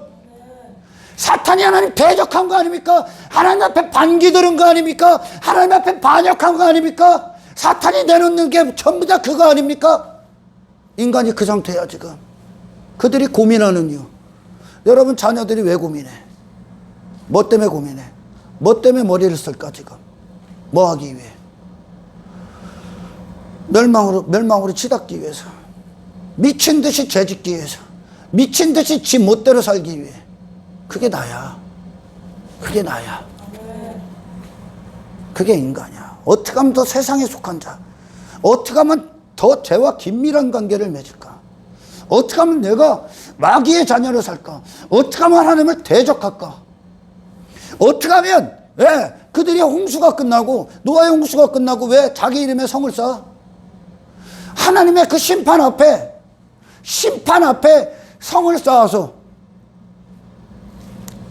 사탄이 하나님 대적한 거 아닙니까? 하나님 앞에 반기 들은 거 아닙니까? 하나님 앞에 반역한 거 아닙니까? 사탄이 내놓는 게 전부 다 그거 아닙니까? 인간이 그 상태야, 지금. 그들이 고민하는 이유. 여러분 자녀들이 왜 고민해? 뭐 때문에 고민해? 뭐 때문에 머리를 쓸까, 지금? 뭐 하기 위해? 멸망으로 치닫기 위해서. 미친 듯이 죄짓기 위해서. 미친 듯이 지 멋대로 살기 위해. 그게 나야. 그게 나야. 그게 인간이야. 어떻게 하면 더 세상에 속한 자? 어떻게 하면 더 죄와 긴밀한 관계를 맺을까? 어떻게 하면 내가 마귀의 자녀로 살까? 어떻게 하면 하나님을 대적할까? 어떻게 하면 왜 그들이 홍수가 끝나고 노아의 홍수가 끝나고 왜 자기 이름에 성을 쌓아? 하나님의 그 심판 앞에 성을 쌓아서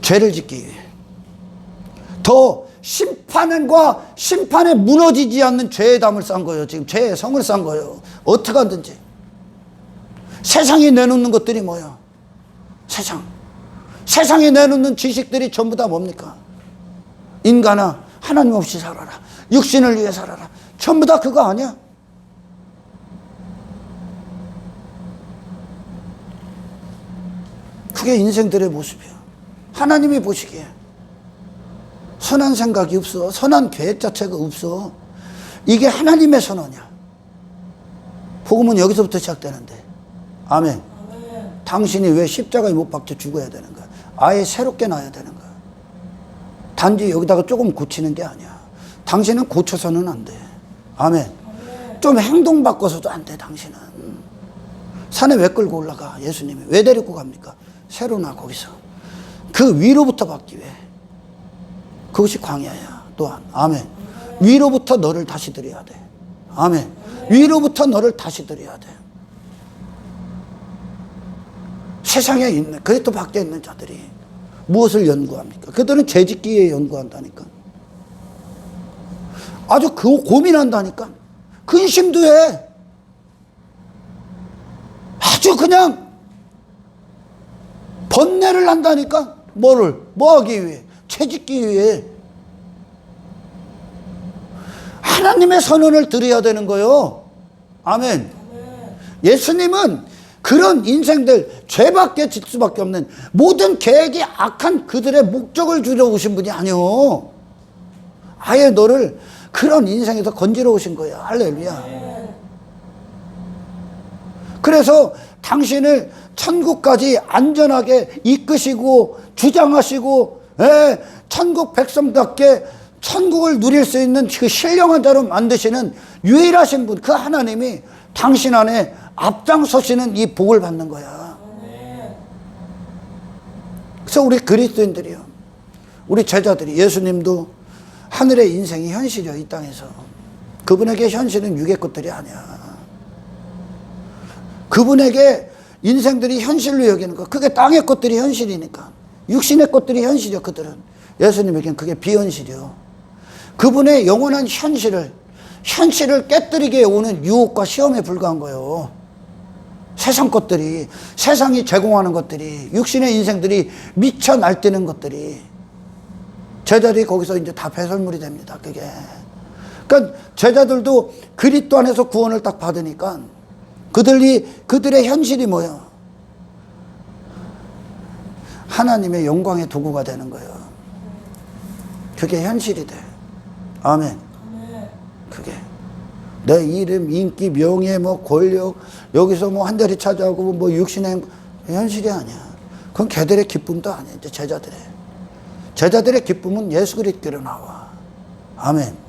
죄를 짓기 위해 더 심판에 무너지지 않는 죄의 담을 쌓은 거예요. 지금 죄의 성을 쌓은 거예요. 어떻게 하든지. 세상이 내놓는 것들이 뭐예요? 세상이 내놓는 지식들이 전부 다 뭡니까? 인간아, 하나님 없이 살아라. 육신을 위해 살아라. 전부 다 그거 아니야? 그게 인생들의 모습이야. 하나님이 보시기에 선한 생각이 없어. 선한 계획 자체가 없어. 이게 하나님의 선언이야. 복음은 여기서부터 시작되는데. 아멘. 당신이 왜 십자가에 못 박혀 죽어야 되는 거야? 아예 새롭게 나야 되는 거야. 단지 여기다가 조금 고치는 게 아니야. 당신은 고쳐서는 안 돼. 아멘. 좀 행동 바꿔서도 안 돼, 당신은. 산에 왜 끌고 올라가? 예수님이. 왜 데리고 갑니까? 새로 나, 거기서. 그 위로부터 받기 위해. 그것이 광야야, 또한. 아멘. 위로부터 너를 다시 드려야 돼. 아멘. 위로부터 너를 다시 드려야 돼. 세상에 있는, 그래도 밖에 있는 자들이 무엇을 연구합니까? 그들은 죄짓기에 연구한다니까. 아주 그 고민한다니까. 근심도 해. 아주 그냥 번뇌를 한다니까. 뭐 하기 위해? 채짓기 위해. 하나님의 선언을 드려야 되는 거예요. 아멘. 예수님은 그런 인생들, 죄밖에 질 수밖에 없는 모든 계획이 악한 그들의 목적을 주려 오신 분이 아니요. 아예 너를 그런 인생에서 건지러 오신 거예요. 할렐루야. 그래서 당신을 천국까지 안전하게 이끄시고 주장하시고, 천국 백성답게 천국을 누릴 수 있는 그 신령한 자로 만드시는 유일하신 분, 그 하나님이 당신 안에 앞장서시는 이 복을 받는 거야. 그래서 우리 그리스도인들이요, 우리 제자들이, 예수님도 하늘의 인생이 현실이요, 이 땅에서. 그분에게 현실은 육의 것들이 아니야. 그분에게 인생들이 현실로 여기는 거, 그게 땅의 것들이 현실이니까. 육신의 것들이 현실이요, 그들은. 예수님에겐 그게 비현실이요. 그분의 영원한 현실을 깨뜨리게 오는 유혹과 시험에 불과한 거예요. 세상 것들이, 세상이 제공하는 것들이, 육신의 인생들이 미쳐 날뛰는 것들이, 제자들이 거기서 이제 다 배설물이 됩니다, 그게. 그러니까 제자들도 그리스도 안에서 구원을 딱 받으니까 그들의 현실이 뭐예요? 하나님의 영광의 도구가 되는 거예요. 그게 현실이 돼. 아멘. 그게 내 이름, 인기, 명예, 뭐 권력, 여기서 뭐 한 자리 차지하고 뭐 육신의 현실이 아니야. 그건 걔들의 기쁨도 아니야. 이제 제자들의 기쁨은 예수 그리스도로 나와. 아멘.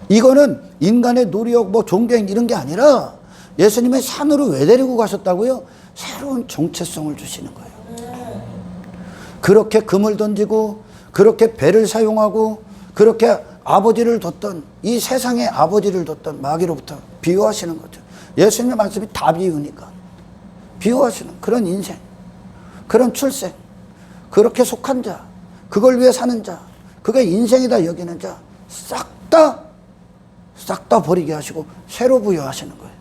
이거는 인간의 노력, 뭐 존경 이런 게 아니라 예수님의 산으로 왜 데리고 가셨다고요? 새로운 정체성을 주시는 거예요. 그렇게 금을 던지고, 그렇게 배를 사용하고, 그렇게 아버지를 뒀던, 이 세상의 아버지를 뒀던 마귀로부터 비유하시는 거죠. 예수님의 말씀이 다 비유니까. 비유하시는 그런 인생, 그런 출생, 그렇게 속한 자, 그걸 위해 사는 자, 그게 인생이다 여기는 자, 싹 싹 다 버리게 하시고 새로 부여하시는 거예요.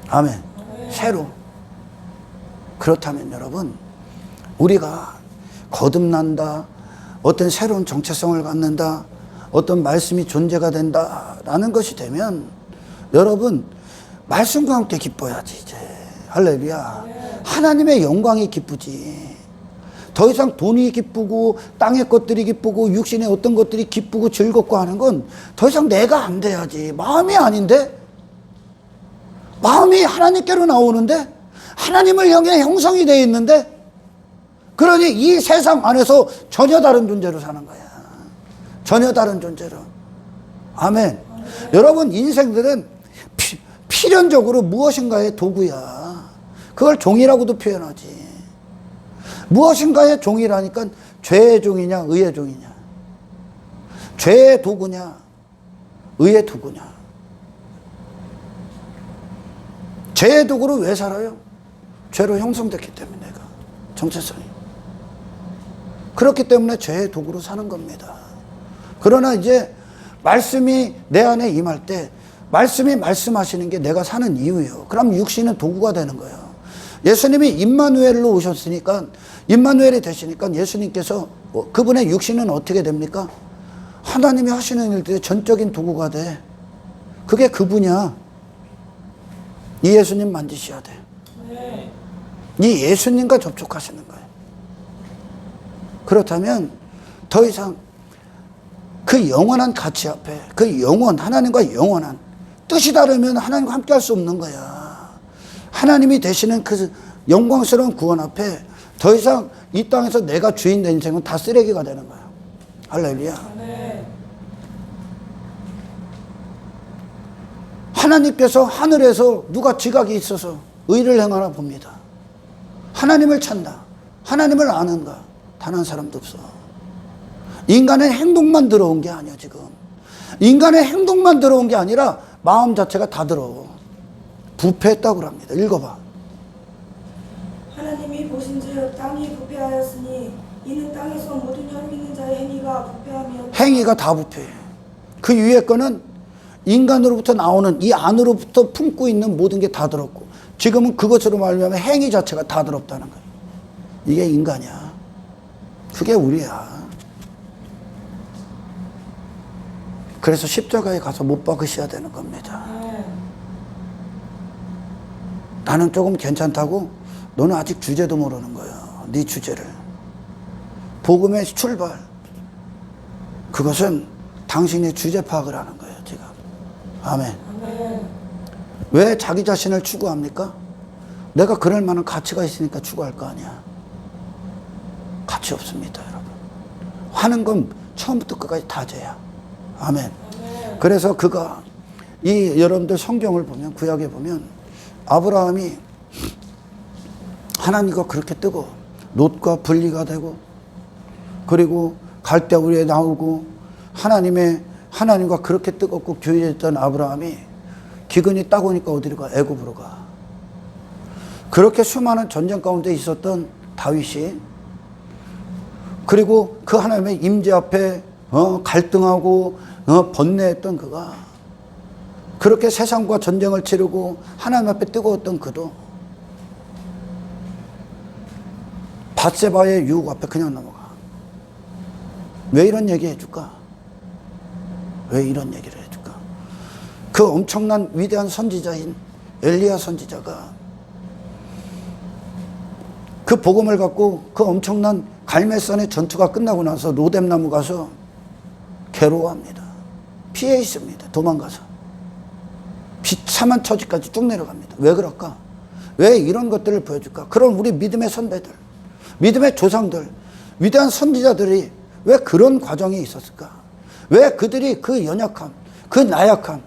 아멘. 새로. 그렇다면 여러분, 우리가 거듭난다, 어떤 새로운 정체성을 갖는다, 어떤 말씀이 존재가 된다라는 것이 되면 여러분 말씀과 함께 기뻐야지 이제. 할렐루야. 하나님의 영광이 기쁘지. 더 이상 돈이 기쁘고 땅의 것들이 기쁘고 육신의 어떤 것들이 기쁘고 즐겁고 하는 건 더 이상 내가 안 돼야지. 마음이 아닌데? 마음이 하나님께로 나오는데? 하나님을 향해 형성이 되어 있는데? 그러니 이 세상 안에서 전혀 다른 존재로 사는 거야. 전혀 다른 존재로. 아멘. 여러분, 인생들은 필연적으로 무엇인가의 도구야. 그걸 종이라고도 표현하지. 무엇인가의 종이라니까 죄의 종이냐 의의 종이냐, 죄의 도구냐 의의 도구냐. 죄의 도구로 왜 살아요? 죄로 형성됐기 때문에 내가 정체성이. 그렇기 때문에 죄의 도구로 사는 겁니다. 그러나 이제 말씀이 내 안에 임할 때 말씀이 말씀하시는 게 내가 사는 이유예요. 그럼 육신은 도구가 되는 거예요. 예수님이 임마누엘로 오셨으니까, 임마누엘이 되시니까 예수님께서 그분의 육신은 어떻게 됩니까? 하나님이 하시는 일들의 전적인 도구가 돼. 그게 그분이야. 이 예수님 만지셔야 돼. 이 예수님과 접촉하시는 거예요. 그렇다면 더 이상 그 영원한 가치 앞에, 그 영원, 하나님과 영원한 뜻이 다르면 하나님과 함께 할 수 없는 거야. 하나님이 되시는 그 영광스러운 구원 앞에 더 이상 이 땅에서 내가 주인 된 인생은 다 쓰레기가 되는 거야. 할렐루야. 하나님께서 하늘에서 누가 지각이 있어서 의를 행하나 봅니다. 하나님을 찾나? 하나님을 아는가? 단 한 사람도 없어. 인간의 행동만 들어온 게 아니야 지금. 인간의 행동만 들어온 게 아니라 마음 자체가 다 들어오. 부패했다고 합니다. 읽어봐. 하나님이 보신즉 땅이 부패하였으니 이는 땅에서 모든 혈 있는 자의 행위가 부패하며 행위가 다 부패해. 그 위에 거는 인간으로부터 나오는 이 안으로부터 품고 있는 모든 게 다 더럽고, 지금은 그것으로 말하면 행위 자체가 다 더럽다는 거예요. 이게 인간이야. 그게 우리야. 그래서 십자가에 가서 못 박으셔야 되는 겁니다. 나는 조금 괜찮다고? 너는 아직 주제도 모르는 거야. 네 주제를. 복음의 출발, 그것은 당신의 주제 파악을 하는 거예요 지금. 아멘. 왜 자기 자신을 추구합니까? 내가 그럴 만한 가치가 있으니까 추구할 거 아니야. 가치 없습니다 여러분. 하는 건 처음부터 끝까지 다 죄야. 아멘. 그래서 그가, 이 여러분들 성경을 보면, 구약에 보면 아브라함이 하나님과 그렇게 뜨고 롯과 분리가 되고, 그리고 갈대우리에 나오고 하나님과 그렇게 뜨겁고 교제했던 아브라함이 기근이 딱 오니까 어디로 가? 애굽으로 가. 그렇게 수많은 전쟁 가운데 있었던 다윗이, 그리고 그 하나님의 임재 앞에 갈등하고 번뇌했던 그가, 그렇게 세상과 전쟁을 치르고 하나님 앞에 뜨거웠던 그도 밧세바의 유혹 앞에 그냥 넘어가. 왜 이런 얘기 해줄까? 왜 이런 얘기를 해줄까? 그 엄청난 위대한 선지자인 엘리야 선지자가 그 복음을 갖고 그 엄청난 갈멜산의 전투가 끝나고 나서 로뎀나무 가서 괴로워합니다. 피해 있습니다. 도망가서. 비참한 처지까지 쭉 내려갑니다. 왜 그럴까? 왜 이런 것들을 보여줄까? 그럼 우리 믿음의 선배들, 믿음의 조상들, 위대한 선지자들이 왜 그런 과정이 있었을까? 왜 그들이 그 연약함, 그 나약함,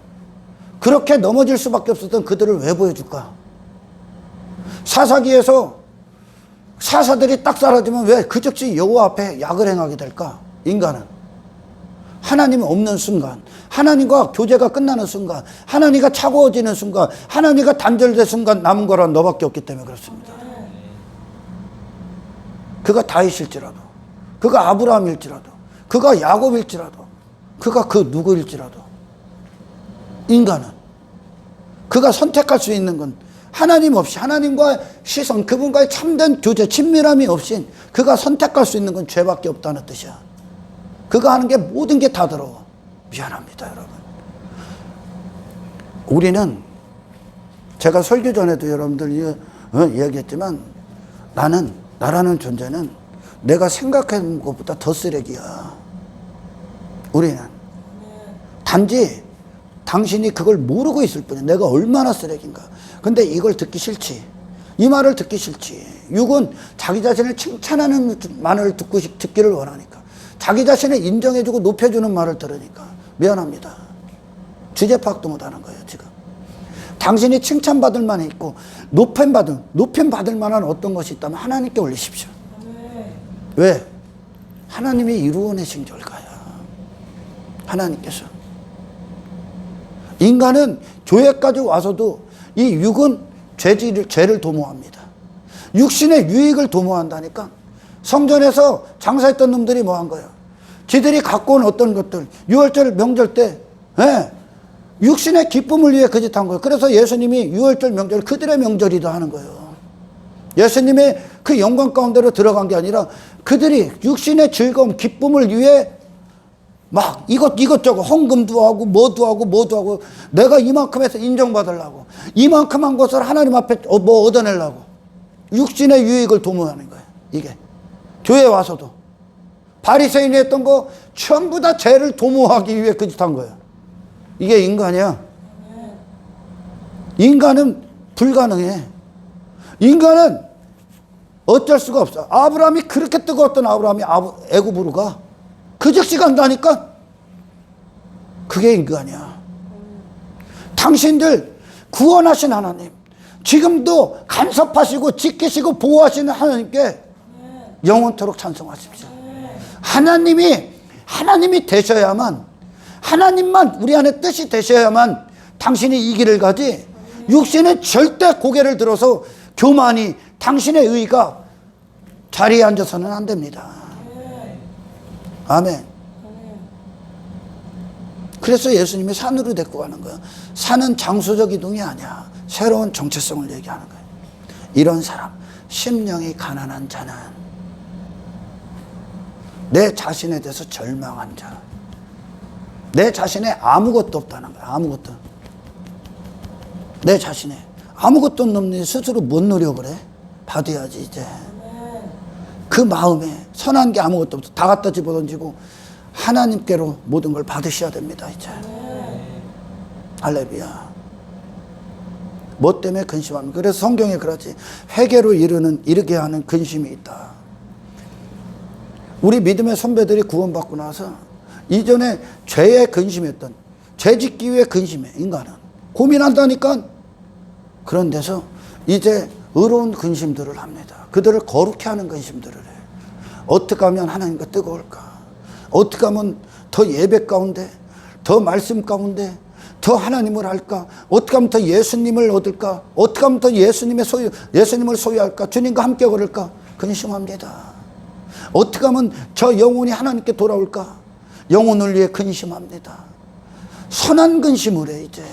그렇게 넘어질 수밖에 없었던 그들을 왜 보여줄까? 사사기에서 사사들이 딱 사라지면 왜 그 즉시 여호와 앞에 약을 행하게 될까? 인간은 하나님이 없는 순간, 하나님과 교제가 끝나는 순간, 하나님과 차가워지는 순간, 하나님과 단절된 순간 남은 거란 너밖에 없기 때문에 그렇습니다. 그가 다윗일지라도, 그가 아브라함일지라도, 그가 야곱일지라도, 그가 그 누구일지라도 인간은. 그가 선택할 수 있는 건 하나님 없이, 하나님과 시선, 그분과의 참된 교제, 친밀함이 없이 그가 선택할 수 있는 건 죄밖에 없다는 뜻이야. 그가 하는 게 모든 게 다 더러워. 미안합니다, 여러분. 우리는, 제가 설교 전에도 여러분들 이야기했지만, 나라는 존재는 내가 생각하는 것보다 더 쓰레기야. 우리는. 단지 당신이 그걸 모르고 있을 뿐이야. 내가 얼마나 쓰레기인가. 근데 이걸 듣기 싫지. 이 말을 듣기 싫지. 육은 자기 자신을 칭찬하는 말을 듣기를 원하니까. 자기 자신을 인정해주고 높여주는 말을 들으니까. 미안합니다. 주제 파악도 못하는 거예요, 지금. 당신이 칭찬받을 만한 있고 높임 받을 만한 어떤 것이 있다면 하나님께 올리십시오. 왜? 하나님이 이루어내신 결과야. 하나님께서. 인간은 교회까지 와서도 이 육은 죄를 도모합니다. 육신의 유익을 도모한다니까. 성전에서 장사했던 놈들이 뭐 한 거야? 지들이 갖고 온 어떤 것들, 유월절 명절 때 육신의 기쁨을 위해 그 짓 한 거예요. 그래서 예수님이 유월절 명절 그들의 명절이다 하는 거예요. 예수님의 그 영광 가운데로 들어간 게 아니라 그들이 육신의 즐거움, 기쁨을 위해 막 이것저것 헌금도 하고 뭐도 하고 내가 이만큼 해서 인정받으려고 이만큼 한 것을 하나님 앞에 뭐 얻어내려고 육신의 유익을 도모하는 거예요. 이게 교회에 와서도 바리새인이 했던 거 전부 다 죄를 도모하기 위해 그 짓 한 거예요. 이게 인간이야. 인간은 불가능해. 인간은 어쩔 수가 없어. 아브라함이 그렇게 뜨거웠던 아브라함이 애굽으로 가. 그 즉시 간다니까. 그게 인간이야. 당신들 구원하신 하나님, 지금도 간섭하시고 지키시고 보호하시는 하나님께 영원토록 찬송하십시오. 하나님이 되셔야만, 하나님만 우리 안에 뜻이 되셔야만 당신이 이 길을 가지, 육신은 절대 고개를 들어서 교만이, 당신의 의가 자리에 앉아서는 안 됩니다. 아멘. 그래서 예수님이 산으로 데리고 가는 거야. 산은 장소적 이동이 아니야. 새로운 정체성을 얘기하는 거야. 이런 사람, 심령이 가난한 자는, 내 자신에 대해서 절망한 자, 내 자신에 아무것도 없다는 거야. 아무것도. 내 자신에 아무것도 없는 스스로 뭔 노력을 해? 받아야지 이제. 그 마음에 선한 게 아무것도 없어. 다 갖다 집어던지고 하나님께로 모든 걸 받으셔야 됩니다 이제. 할렐루야. 뭐 때문에 근심합니까? 그래서 성경에 그러지. 회개로 이르게 하는 근심이 있다. 우리 믿음의 선배들이 구원받고 나서 이전에 죄에 근심했던, 죄 짓기 위해 근심해. 인간은 고민한다니까. 그런 데서 이제 의로운 근심들을 합니다. 그들을 거룩해 하는 근심들을 해. 어떻게 하면 하나님과 뜨거울까? 어떻게 하면 더 예배 가운데, 더 말씀 가운데 더 하나님을 알까? 어떻게 하면 더 예수님을 얻을까? 어떻게 하면 더 예수님을 소유할까? 주님과 함께 걸을까? 근심합니다. 어떻게 하면 저 영혼이 하나님께 돌아올까? 영혼을 위해 근심합니다. 선한 근심을 해 이제.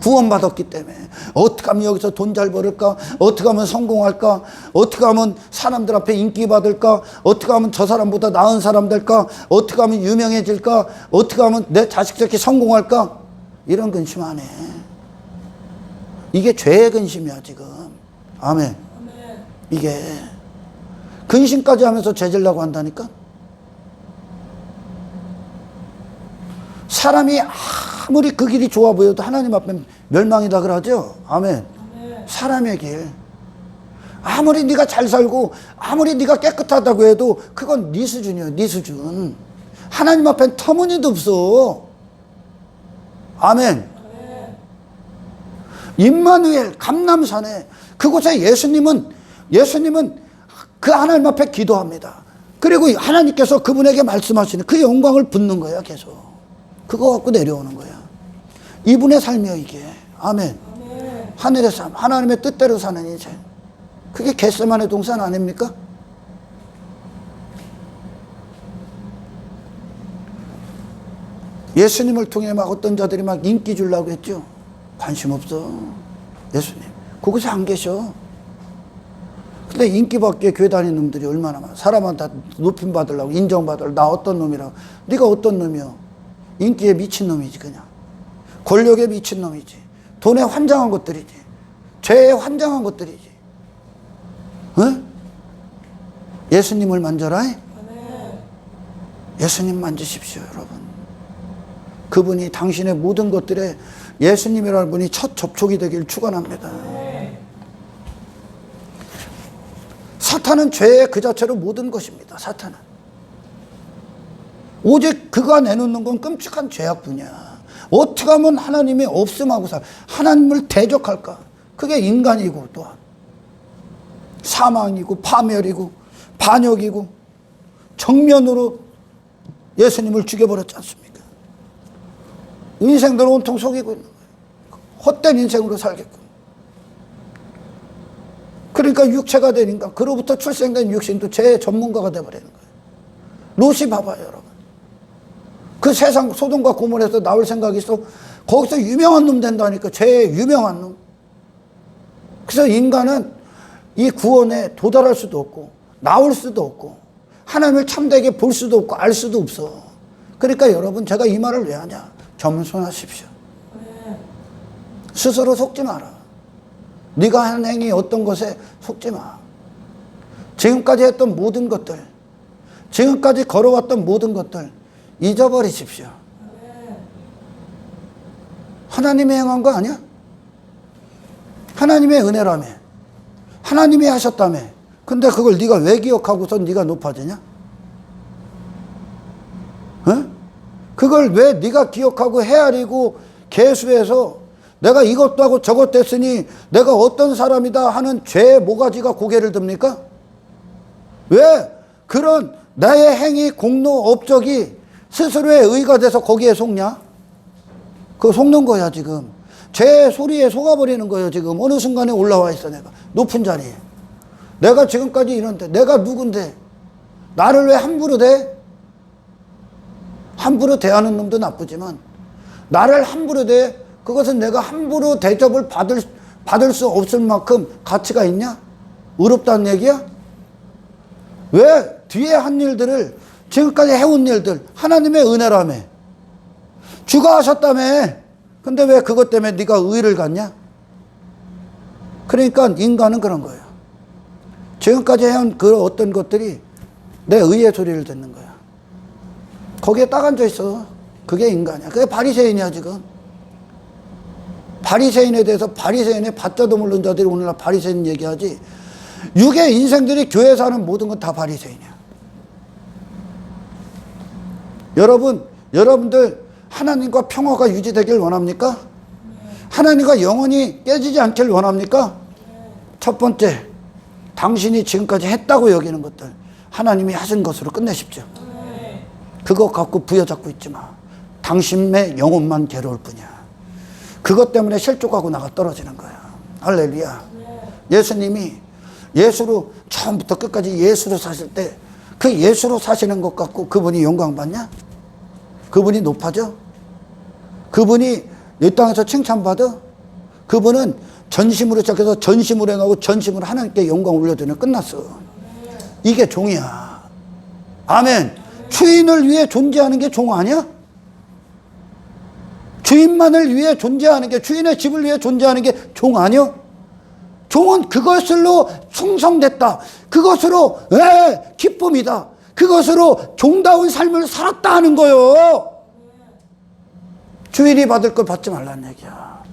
구원받았기 때문에 어떻게 하면 여기서 돈 잘 벌을까? 어떻게 하면 성공할까? 어떻게 하면 사람들 앞에 인기 받을까? 어떻게 하면 저 사람보다 나은 사람 될까? 어떻게 하면 유명해질까? 어떻게 하면 내 자식 새끼 성공할까? 이런 근심 안 해. 이게 죄의 근심이야 지금. 아멘. 이게 근심까지 하면서 죄질라고 한다니까. 사람이 아무리 그 길이 좋아 보여도 하나님 앞에 멸망이다 그러죠. 아멘. 사람의 길. 아무리 네가 잘 살고 아무리 네가 깨끗하다고 해도 그건 네 수준이야. 네 수준. 하나님 앞엔 터무니도 없어. 아멘. 임마누엘 감람산에 그곳에 예수님은 그 하나님 앞에 기도합니다. 그리고 하나님께서 그분에게 말씀하시는 그 영광을 붓는 거야 계속. 그거 갖고 내려오는 거야. 이분의 삶이야 이게. 아멘. 하늘의 삶, 하나님의 뜻대로 사는 인생. 그게 겟세마네 동산 아닙니까? 예수님을 통해 막 어떤 자들이 막 인기 주려고 했죠. 관심 없어. 예수님 그곳에 안 계셔. 근데 인기 받기에 교회 다니는 놈들이 얼마나 많아. 사람한테 높임 받으려고, 인정받으려고. 나 어떤 놈이라고. 네가 어떤 놈이야. 인기에 미친 놈이지 그냥. 권력에 미친 놈이지. 돈에 환장한 것들이지. 죄에 환장한 것들이지. 어? 예수님을 만져라. 예수님 만지십시오 여러분. 그분이 당신의 모든 것들에 예수님이라는 분이 첫 접촉이 되길 축원합니다. 사탄은 죄의 그 자체로 모든 것입니다. 사탄은 오직 그가 내놓는 건 끔찍한 죄악뿐이야. 어떻게 하면 하나님이 없음하고 하나님을 대적할까? 그게 인간이고 또한 사망이고 파멸이고 반역이고 정면으로 예수님을 죽여버렸지 않습니까? 인생들은 온통 속이고 있는 거예요. 헛된 인생으로 살게끔. 그러니까 육체가 된 인간, 그로부터 출생된 육신도 죄의 전문가가 되어버리는 거예요. 롯이 봐봐요 여러분. 그 세상 소돔과 고모라에서 나올 생각이 있어. 거기서 유명한 놈 된다니까. 죄의 유명한 놈. 그래서 인간은 이 구원에 도달할 수도 없고 나올 수도 없고 하나님을 참되게 볼 수도 없고 알 수도 없어. 그러니까 여러분 제가 이 말을 왜 하냐. 겸손하십시오. 스스로 속지 마라. 네가 한 행위 어떤 것에 속지 마. 지금까지 했던 모든 것들, 지금까지 걸어왔던 모든 것들 잊어버리십시오. 하나님이 행한 거 아니야? 하나님의 은혜라며. 하나님이 하셨다며. 근데 그걸 네가 왜 기억하고서 네가 높아지냐? 어? 그걸 왜 네가 기억하고 헤아리고 계수해서 내가 이것도 하고 저것도 했으니 내가 어떤 사람이다 하는 죄의 모가지가 고개를 듭니까? 왜 그런 나의 행위, 공로, 업적이 스스로의 의가 돼서 거기에 속냐? 그거 속는 거야 지금. 죄의 소리에 속아버리는 거예요 지금. 어느 순간에 올라와 있어 내가. 높은 자리에. 내가 지금까지 이런데 내가 누군데 나를 왜 함부로 대? 함부로 대하는 놈도 나쁘지만 나를 함부로 대? 그것은 내가 함부로 대접을 받을 수 없을 만큼 가치가 있냐? 의롭다는 얘기야? 왜 뒤에 한 일들을 지금까지 해온 일들 하나님의 은혜라며 주가 하셨다며. 근데 왜 그것 때문에 네가 의를 갖냐? 그러니까 인간은 그런 거예요. 지금까지 해온 그 어떤 것들이 내 의의 소리를 듣는 거야. 거기에 딱 앉아 있어. 그게 인간이야. 그게 바리새인이야 지금. 바리새인에 대해서 바리새인의 밭자도 모르는 자들이 오늘날 바리새인 얘기하지. 육의 인생들이 교회 사는 모든 건 다 바리새인이야. 여러분들 하나님과 평화가 유지되길 원합니까? 하나님과 영원히 깨지지 않길 원합니까? 첫 번째, 당신이 지금까지 했다고 여기는 것들 하나님이 하신 것으로 끝내십시오. 그거 갖고 부여잡고 있지 마. 당신의 영혼만 괴로울 뿐이야. 그것 때문에 실족하고 나가 떨어지는 거야. 할렐루야. 예수님이 예수로 처음부터 끝까지 예수로 사실 때 그 예수로 사시는 것 갖고 그분이 영광 받냐? 그분이 높아져? 그분이 이 땅에서 칭찬받아? 그분은 전심으로 시작해서 전심으로 행하고 전심으로 하나님께 영광 올려드리면 끝났어. 이게 종이야. 아멘. 주인을 위해 존재하는 게 종 아니야? 주인만을 위해 존재하는 게, 주인의 집을 위해 존재하는 게 종 아니야? 종은 그것으로 충성됐다. 그것으로 기쁨이다. 그것으로 종다운 삶을 살았다 하는 거요. 주인이 받을 걸 받지 말라는 얘기야.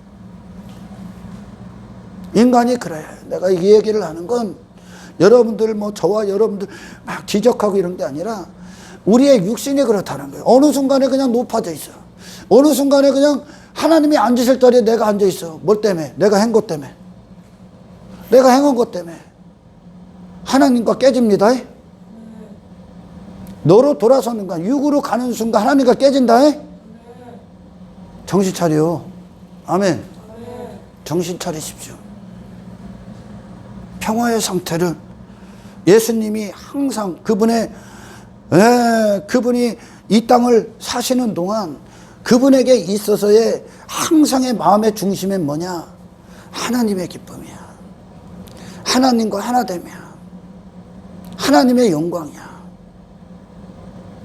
인간이 그래. 내가 이 얘기를 하는 건 여러분들 저와 여러분들 막 지적하고 이런 게 아니라 우리의 육신이 그렇다는 거예요. 어느 순간에 그냥 높아져 있어. 어느 순간에 그냥 하나님이 앉으실 자리에 내가 앉아 있어. 뭘 때문에? 내가 한 것 때문에. 내가 행한 것 때문에. 하나님과 깨집니다. 너로 돌아서는 순간, 육으로 가는 순간 하나님과 깨진다. 정신 차려. 아멘. 정신 차리십시오. 평화의 상태를 예수님이 항상 그분이 이 땅을 사시는 동안 그분에게 있어서의 항상의 마음의 중심은 뭐냐? 하나님의 기쁨이야. 하나님과 하나됨이야. 하나님의 영광이야.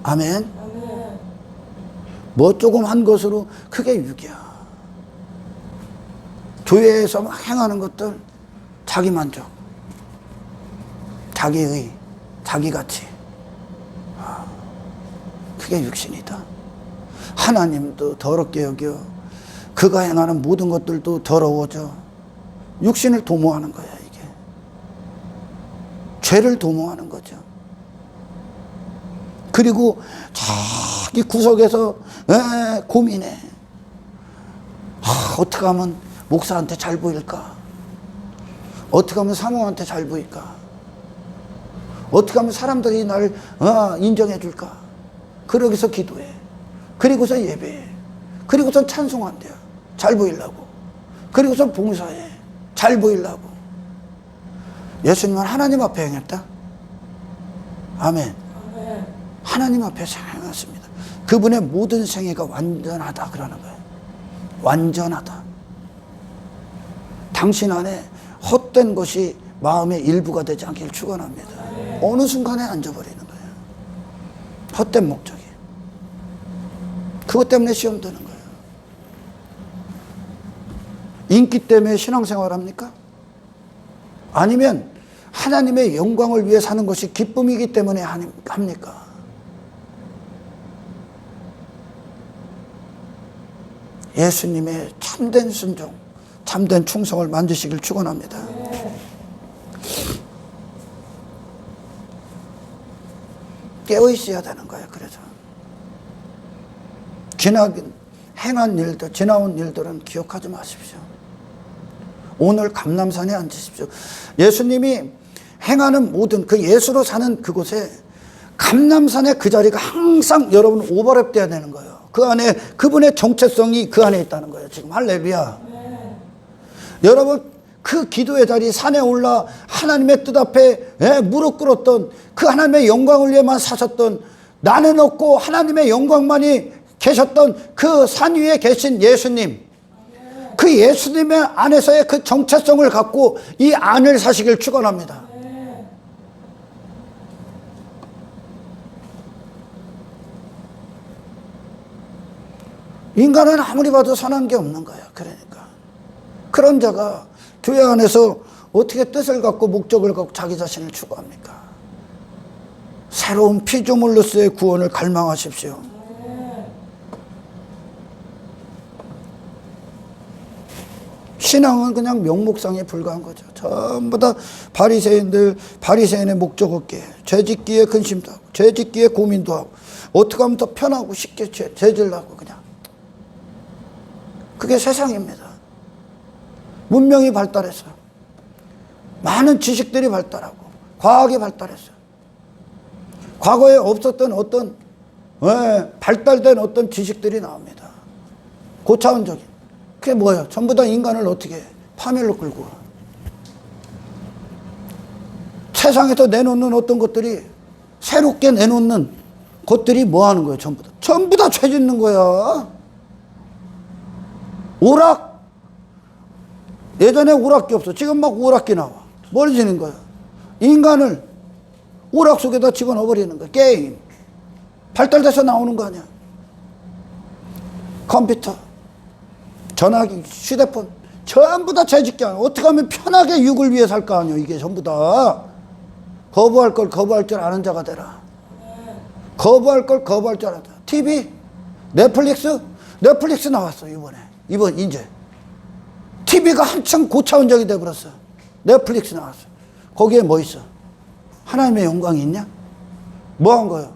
아멘. 뭐 조금 한 것으로 그게 유기야. 교회에서 막 행하는 것들, 자기 만족, 자기의, 자기가치, 그게 육신이다. 하나님도 더럽게 여겨. 그가 행하는 모든 것들도 더러워져. 육신을 도모하는 거야, 이게. 죄를 도모하는 거죠. 그리고 자기 구석에서 고민해. 어떻게 하면 목사한테 잘 보일까? 어떻게 하면 사모한테 잘 보일까? 어떻게 하면 사람들이 나를 인정해 줄까? 그러기서 기도해. 그리고서 예배해. 그리고서 찬송한대요. 잘 보이려고. 그리고서 봉사해. 잘 보이려고. 예수님은 하나님 앞에 행했다. 아멘. 하나님 앞에서 행했습니다. 그분의 모든 생애가 완전하다 그러는 거예요. 완전하다. 당신 안에 헛된 것이 마음의 일부가 되지 않기를 축원합니다. 어느 순간에 앉아버리는 거예요. 헛된 목적이. 그것 때문에 시험 드는 거예요. 인기 때문에 신앙생활 합니까? 아니면 하나님의 영광을 위해 사는 것이 기쁨이기 때문에 합니까? 예수님의 참된 순종, 참된 충성을 만드시길 축원합니다. 깨어 있어야 되는 거예요. 그래서 행한 일들, 지나온 일들은 기억하지 마십시오. 오늘 감람산에 앉으십시오. 예수님이 행하는 모든 그 예수로 사는 그곳에 감람산의 그 자리가 항상 여러분 오버랩돼야 되는 거예요. 그 안에 그분의 정체성이 그 안에 있다는 거예요. 지금 할렐루야. 여러분 그 기도의 자리 산에 올라 하나님의 뜻 앞에 무릎 꿇었던 그 하나님의 영광을 위해만 사셨던 나는 없고 하나님의 영광만이 계셨던 그 산 위에 계신 예수님, 그 예수님의 안에서의 그 정체성을 갖고 이 안을 사시길 축원합니다. 인간은 아무리 봐도 선한 게 없는 거야. 그러니까 그런 자가 교회 안에서 어떻게 뜻을 갖고 목적을 갖고 자기 자신을 추구합니까? 새로운 피조물로서의 구원을 갈망하십시오. 신앙은 그냥 명목상에 불과한 거죠. 전부 다 바리새인의 목적 없게 죄짓기에 근심도 하고 죄짓기에 고민도 하고 어떻게 하면 더 편하고 쉽게 죄질 하고 그냥 그게 세상입니다. 문명이 발달해서 많은 지식들이 발달하고 과학이 발달해서 과거에 없었던 어떤 발달된 어떤 지식들이 나옵니다. 고차원적인. 그게 뭐예요? 전부 다 인간을 어떻게 파멸로 끌고 와. 세상에서 내놓는 어떤 것들이 새롭게 내놓는 것들이 뭐 하는 거예요? 전부 다 죄 짓는 거야. 오락. 예전에 오락기 없어. 지금 막 오락기 나와. 뭘 지는 거야? 인간을 오락 속에다 집어넣어버리는 거야. 게임. 발달돼서 나오는 거 아니야. 컴퓨터, 전화기, 휴대폰 전부 다 죄짓게 하는. 어떻게 하면 편하게 육을 위해 살 거 아니야. 이게 전부 다. 거부할 걸 거부할 줄 아는 자가 되라. 거부할 걸 거부할 줄 아는 자. TV, 넷플릭스 나왔어. 이번 이제 TV가 한참 고차원적이 돼버렸어. 넷플릭스 나왔어. 거기에 뭐 있어? 하나님의 영광이 있냐? 뭐 한 거예요?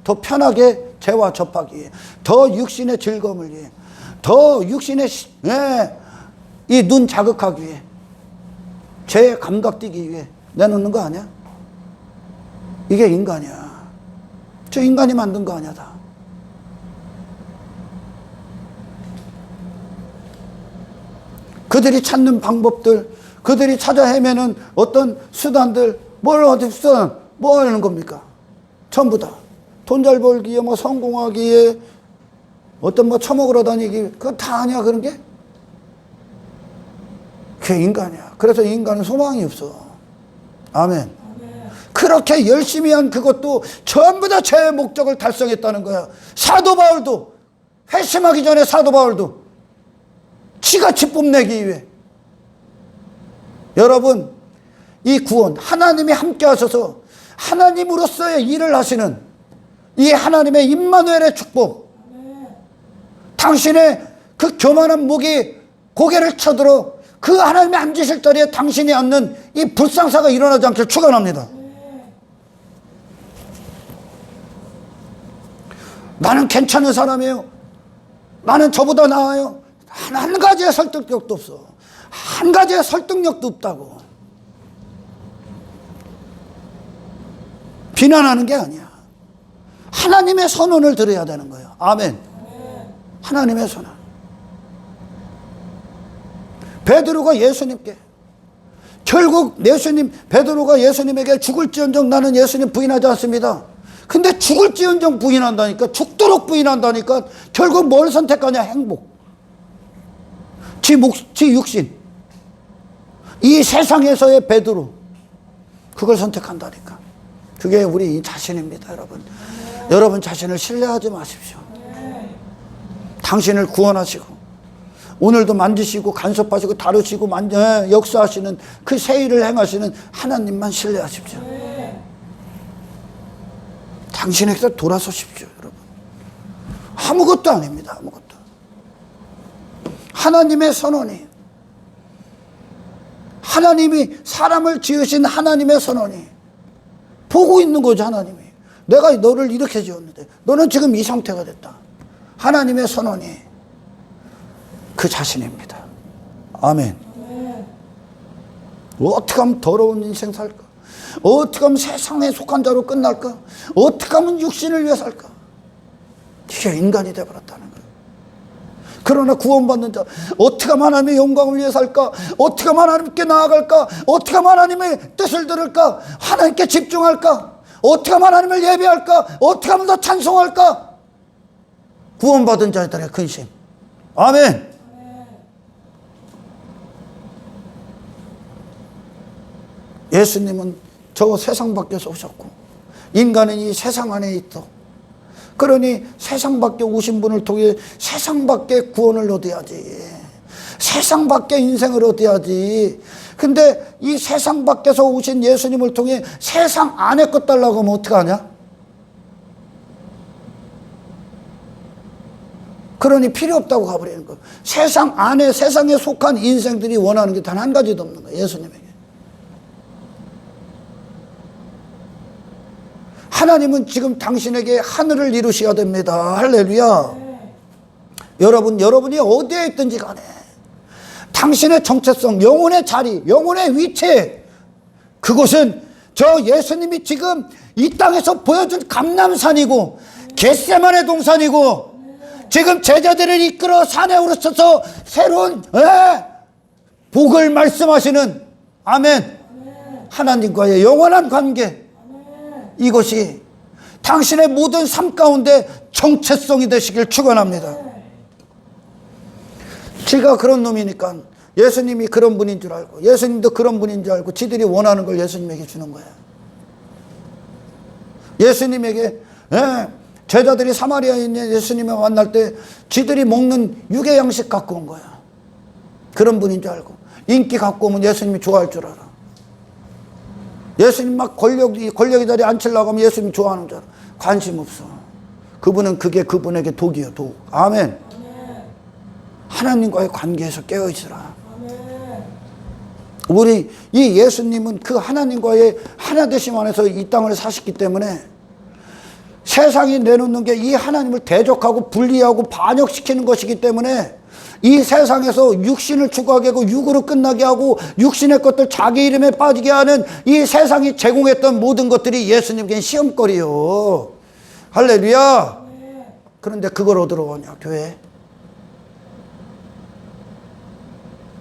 더 편하게 죄와 접하기 위해, 더 육신의 즐거움을 위해, 더 육신의 이 눈 자극하기 위해, 죄에 감각 띄기 위해 내놓는 거 아니야? 이게 인간이야. 저 인간이 만든 거 아니야 다. 그들이 찾는 방법들, 그들이 찾아 헤매는 어떤 수단들, 뭘 어디 수단, 뭐 하는 겁니까? 전부 다. 돈 잘 벌기에, 뭐 성공하기에, 어떤 뭐 처먹으러 다니기, 그거 다 아니야, 그런 게? 그게 인간이야. 그래서 인간은 소망이 없어. 아멘. 그렇게 열심히 한 그것도 전부 다 제 목적을 달성했다는 거야. 사도 바울도, 회심하기 전에 사도 바울도 지같이 뽐내기 위해. 여러분, 이 구원, 하나님이 함께 하셔서 하나님으로서의 일을 하시는 이 하나님의 임마누엘의 축복, 당신의 그 교만한 목이 고개를 쳐들어 그 하나님이 앉으실 자리에 당신이 앉는 이 불상사가 일어나지 않길 축원합니다. 나는 괜찮은 사람이에요. 나는 저보다 나아요. 한 가지의 설득력도 없어. 한 가지의 설득력도 없다고. 비난하는 게 아니야. 하나님의 선언을 들어야 되는 거예요. 아멘. 하나님의 선언. 베드로가 예수님께, 결국 베드로가 예수님에게 죽을지언정 나는 예수님 부인하지 않습니다. 근데 죽을지언정 부인한다니까, 죽도록 부인한다니까, 결국 뭘 선택하냐? 행복. 지 육신. 이 세상에서의 베드로. 그걸 선택한다니까. 그게 우리 자신입니다, 여러분. 여러분 자신을 신뢰하지 마십시오. 당신을 구원하시고 오늘도 만지시고 간섭하시고 다루시고 역사하시는 그 새 일을 행하시는 하나님만 신뢰하십시오. 당신에게서 돌아서십시오, 여러분. 아무것도 아닙니다. 아무것도. 하나님의 선언이, 하나님이 사람을 지으신 하나님의 선언이 보고 있는 거죠. 하나님이 내가 너를 이렇게 지었는데 너는 지금 이 상태가 됐다. 하나님의 선언이 그 자신입니다. 아멘. 어떻게 하면 더러운 인생 살까? 어떻게 하면 세상에 속한 자로 끝날까? 어떻게 하면 육신을 위해 살까? 이게 인간이 되어버렸다는 거예요. 그러나 구원받는 자, 어떻게 하면 하나님의 영광을 위해 살까? 어떻게 하면 하나님께 나아갈까? 어떻게 하면 하나님의 뜻을 들을까? 하나님께 집중할까? 어떻게 하면 하나님을 예배할까? 어떻게 하면 더 찬송할까? 구원받은 자들의 근심. 아멘. 예수님은 저 세상 밖에서 오셨고 인간은 이 세상 안에 있어. 그러니 세상 밖에 오신 분을 통해 세상 밖에 구원을 얻어야지. 세상 밖에 인생을 얻어야지. 근데 이 세상 밖에서 오신 예수님을 통해 세상 안에 것 달라고 하면 어떡하냐? 그러니 필요 없다고 가버리는 거예요. 세상 안에, 세상에 속한 인생들이 원하는 게 단 한 가지도 없는 거예요. 예수님에게. 하나님은 지금 당신에게 하늘을 이루셔야 됩니다. 할렐루야. 여러분이 어디에 있든지 간에 당신의 정체성, 영혼의 자리, 영혼의 위치, 그곳은 저 예수님이 지금 이 땅에서 보여준 감람산이고 겟세마네 동산이고 지금 제자들을 이끌어 산에 오르셔서 새로운 복을 말씀하시는 아멘. 하나님과의 영원한 관계, 이것이 당신의 모든 삶 가운데 정체성이 되시길 축원합니다. 제가 그런 놈이니까 예수님이 그런 분인 줄 알고 예수님도 그런 분인 줄 알고 지들이 원하는 걸 예수님에게 주는 거야. 예수님에게 제자들이 사마리아에 있는 예수님을 만날 때 지들이 먹는 육의 양식 갖고 온 거야. 그런 분인 줄 알고 인기 갖고 오면 예수님이 좋아할 줄 알아. 예수님 막 권력의 자리에 앉히려고 하면 예수님 좋아하는 줄 알아. 관심 없어. 그분은 그게 그분에게 독이요, 독. 아멘. 하나님과의 관계에서 깨어있으라. 우리 이 예수님은 그 하나님과의 하나되심 안에서 이 땅을 사셨기 때문에 세상이 내놓는 게 이 하나님을 대적하고 분리하고 반역시키는 것이기 때문에 이 세상에서 육신을 추구하게 하고 육으로 끝나게 하고 육신의 것들 자기 이름에 빠지게 하는 이 세상이 제공했던 모든 것들이 예수님께는 시험거리요. 할렐루야. 그런데 그걸 얻으러 오냐, 교회?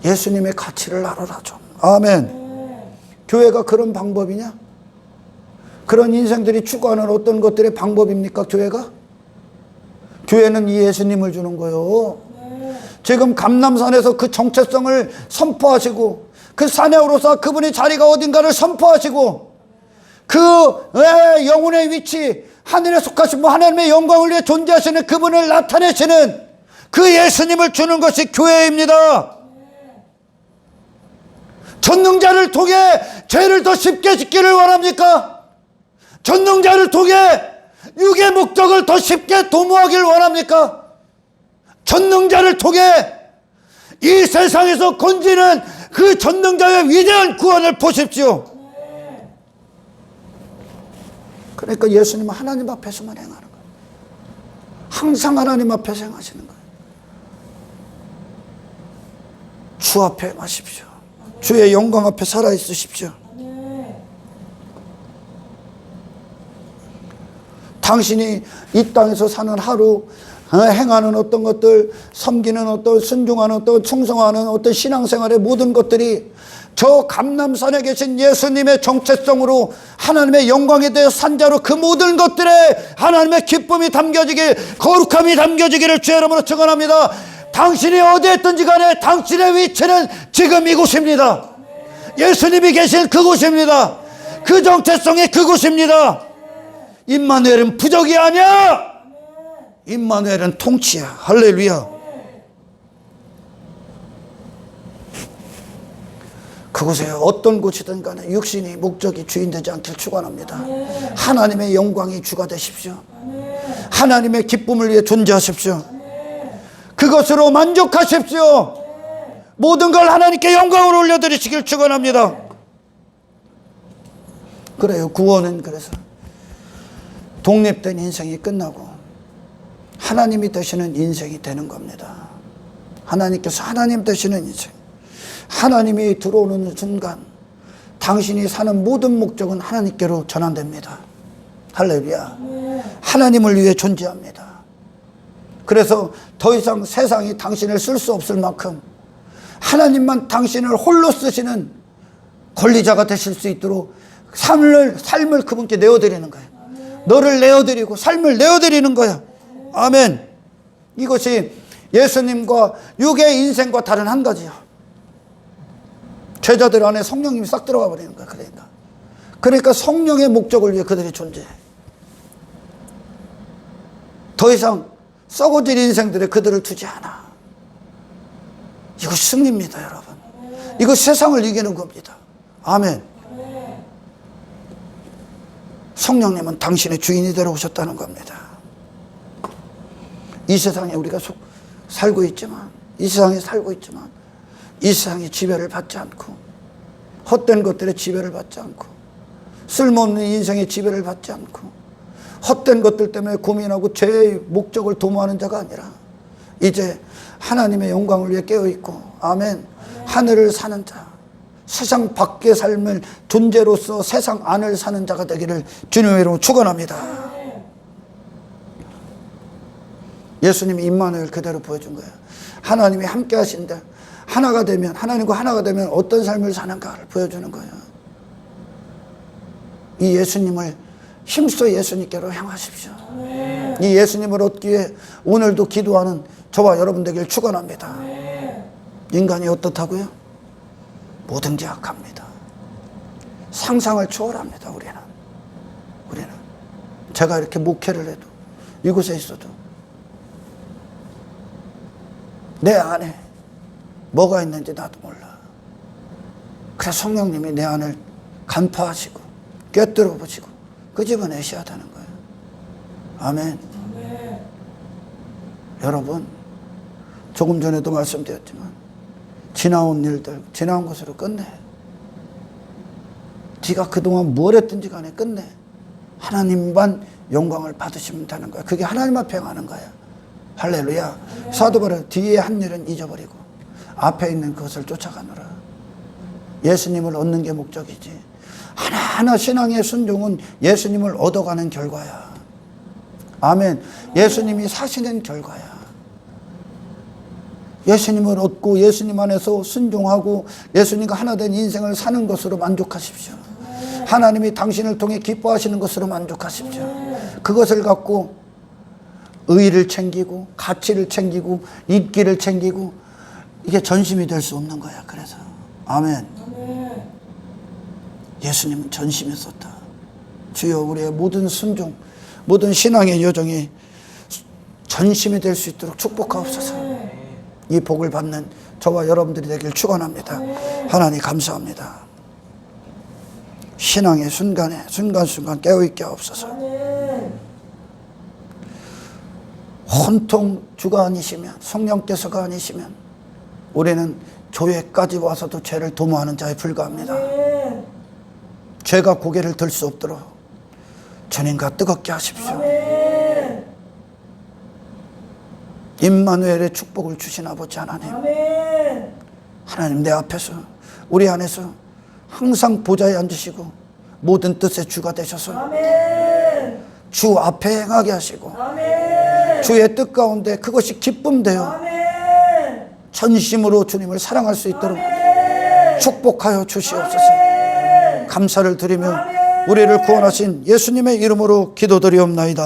예수님의 가치를 알아라 좀. 아멘. 교회가 그런 방법이냐? 그런 인생들이 추구하는 어떤 것들의 방법입니까, 교회가? 교회는 이 예수님을 주는 거요. 지금 감람산에서 그 정체성을 선포하시고 그 산에 오르사 그분의 자리가 어딘가를 선포하시고 그 영혼의 위치 하늘에 속하신 하나님의 영광을 위해 존재하시는 그분을 나타내시는 그 예수님을 주는 것이 교회입니다. 전능자를 통해 죄를 더 쉽게 짓기를 원합니까? 전능자를 통해 육의 목적을 더 쉽게 도모하기를 원합니까? 전능자를 통해 이 세상에서 건지는 그 전능자의 위대한 구원을 보십시오. 그러니까 예수님은 하나님 앞에서만 행하는 거예요. 항상 하나님 앞에서 행하시는 거예요. 주 앞에 행하십시오. 주의 영광 앞에 살아있으십시오. 당신이 이 땅에서 사는 하루 행하는 어떤 것들, 섬기는 어떤, 순종하는 어떤, 충성하는 어떤 신앙생활의 모든 것들이 저 감람산에 계신 예수님의 정체성으로 하나님의 영광에 대해 산자로 그 모든 것들에 하나님의 기쁨이 담겨지길, 거룩함이 담겨지기를 주의 이름으로 축원합니다. 당신이 어디에 있든지 간에 당신의 위치는 지금 이곳입니다. 예수님이 계신 그곳입니다. 그 정체성이 그곳입니다. 임마누엘은 부적이 아니야. 임마누엘은 통치야. 할렐루야. 그곳에 어떤 곳이든 간에 육신이 목적이 주인 되지 않길 축원합니다. 하나님의 영광이 주가 되십시오. 하나님의 기쁨을 위해 존재하십시오. 그것으로 만족하십시오. 모든 걸 하나님께 영광으로 올려드리시길 축원합니다. 그래요. 구원은 그래서 독립된 인생이 끝나고 하나님이 되시는 인생이 되는 겁니다. 하나님께서 하나님 되시는 인생. 하나님이 들어오는 순간 당신이 사는 모든 목적은 하나님께로 전환됩니다. 할렐루야. 하나님을 위해 존재합니다. 그래서 더 이상 세상이 당신을 쓸 수 없을 만큼 하나님만 당신을 홀로 쓰시는 권리자가 되실 수 있도록 삶을 그분께 내어드리는 거예요. 너를 내어드리고 삶을 내어드리는 거야. 아멘. 이것이 예수님과 육의 인생과 다른 한 가지야. 제자들 안에 성령님이 싹 들어가 버리는 거야. 그러니까 성령의 목적을 위해 그들이 존재해. 더 이상 썩어질 인생들에 그들을 두지 않아. 이것이 승리입니다, 여러분. 이거 세상을 이기는 겁니다. 아멘. 성령님은 당신의 주인이 되러 오셨다는 겁니다. 이 세상에 우리가 살고 있지만, 이 세상이 지배를 받지 않고, 헛된 것들의 지배를 받지 않고, 쓸모없는 인생의 지배를 받지 않고, 헛된 것들 때문에 고민하고 죄의 목적을 도모하는 자가 아니라 이제 하나님의 영광을 위해 깨어있고, 아멘, 하늘을 사는 자, 세상 밖의 삶을 존재로서 세상 안을 사는 자가 되기를 주님의 이름으로 축원합니다. 예수님이 임마누엘 그대로 보여준 거예요. 하나님이 함께 하신다. 하나가 되면, 하나님과 하나가 되면 어떤 삶을 사는가를 보여주는 거예요. 이 예수님을 힘써 예수님께로 향하십시오. 이 예수님을 얻기 위해 오늘도 기도하는 저와 여러분 되길 축원합니다. 인간이 어떻다고요? 뭐든지 악합니다. 상상을 초월합니다. 우리는 제가 이렇게 목회를 해도, 이곳에 있어도 내 안에 뭐가 있는지 나도 몰라. 그래서 성령님이 내 안을 간파하시고 꿰뚫어 보시고 끄집어내셔야 되는 거예요. 아멘. 여러분, 조금 전에도 말씀드렸지만 지나온 일들, 지나온 것으로 끝내. 네가 그동안 뭘 했든지 간에 끝내. 하나님만 영광을 받으시면 되는 거야. 그게 하나님 앞에 행하는 거야. 할렐루야. 사도 바울 뒤에 한 일은 잊어버리고 앞에 있는 그것을 쫓아가노라. 예수님을 얻는 게 목적이지. 하나하나 신앙의 순종은 예수님을 얻어가는 결과야. 아멘. 예수님이 사시는 결과야. 예수님을 얻고 예수님 안에서 순종하고 예수님과 하나 된 인생을 사는 것으로 만족하십시오. 하나님이 당신을 통해 기뻐하시는 것으로 만족하십시오. 그것을 갖고 의의를 챙기고 가치를 챙기고 인기를 챙기고 이게 전심이 될 수 없는 거야. 그래서 아멘. 아멘. 예수님은 전심이었었다. 주여 우리의 모든 순종, 모든 신앙의 여정이 전심이 될 수 있도록 축복하옵소서. 이 복을 받는 저와 여러분들이 되길 축원합니다. 하나님 감사합니다. 신앙의 순간에 순간순간 깨어있게 하옵소서. 아멘. 혼통 주가 아니시면, 성령께서가 아니시면 우리는 교회까지 와서도 죄를 도모하는 자에 불과합니다. 아멘. 죄가 고개를 들 수 없도록 주님과 뜨겁게 하십시오. 아멘. 임마누엘의 축복을 주신 아버지 하나님, 아멘. 하나님 내 앞에서 우리 안에서 항상 보좌에 앉으시고 모든 뜻의 주가 되셔서 아멘. 주 앞에 행하게 하시고 아멘. 주의 뜻 가운데 그것이 기쁨 되어 아멘. 전심으로 주님을 사랑할 수 있도록 아멘. 축복하여 주시옵소서. 아멘. 감사를 드리며 우리를 구원하신 예수님의 이름으로 기도드리옵나이다.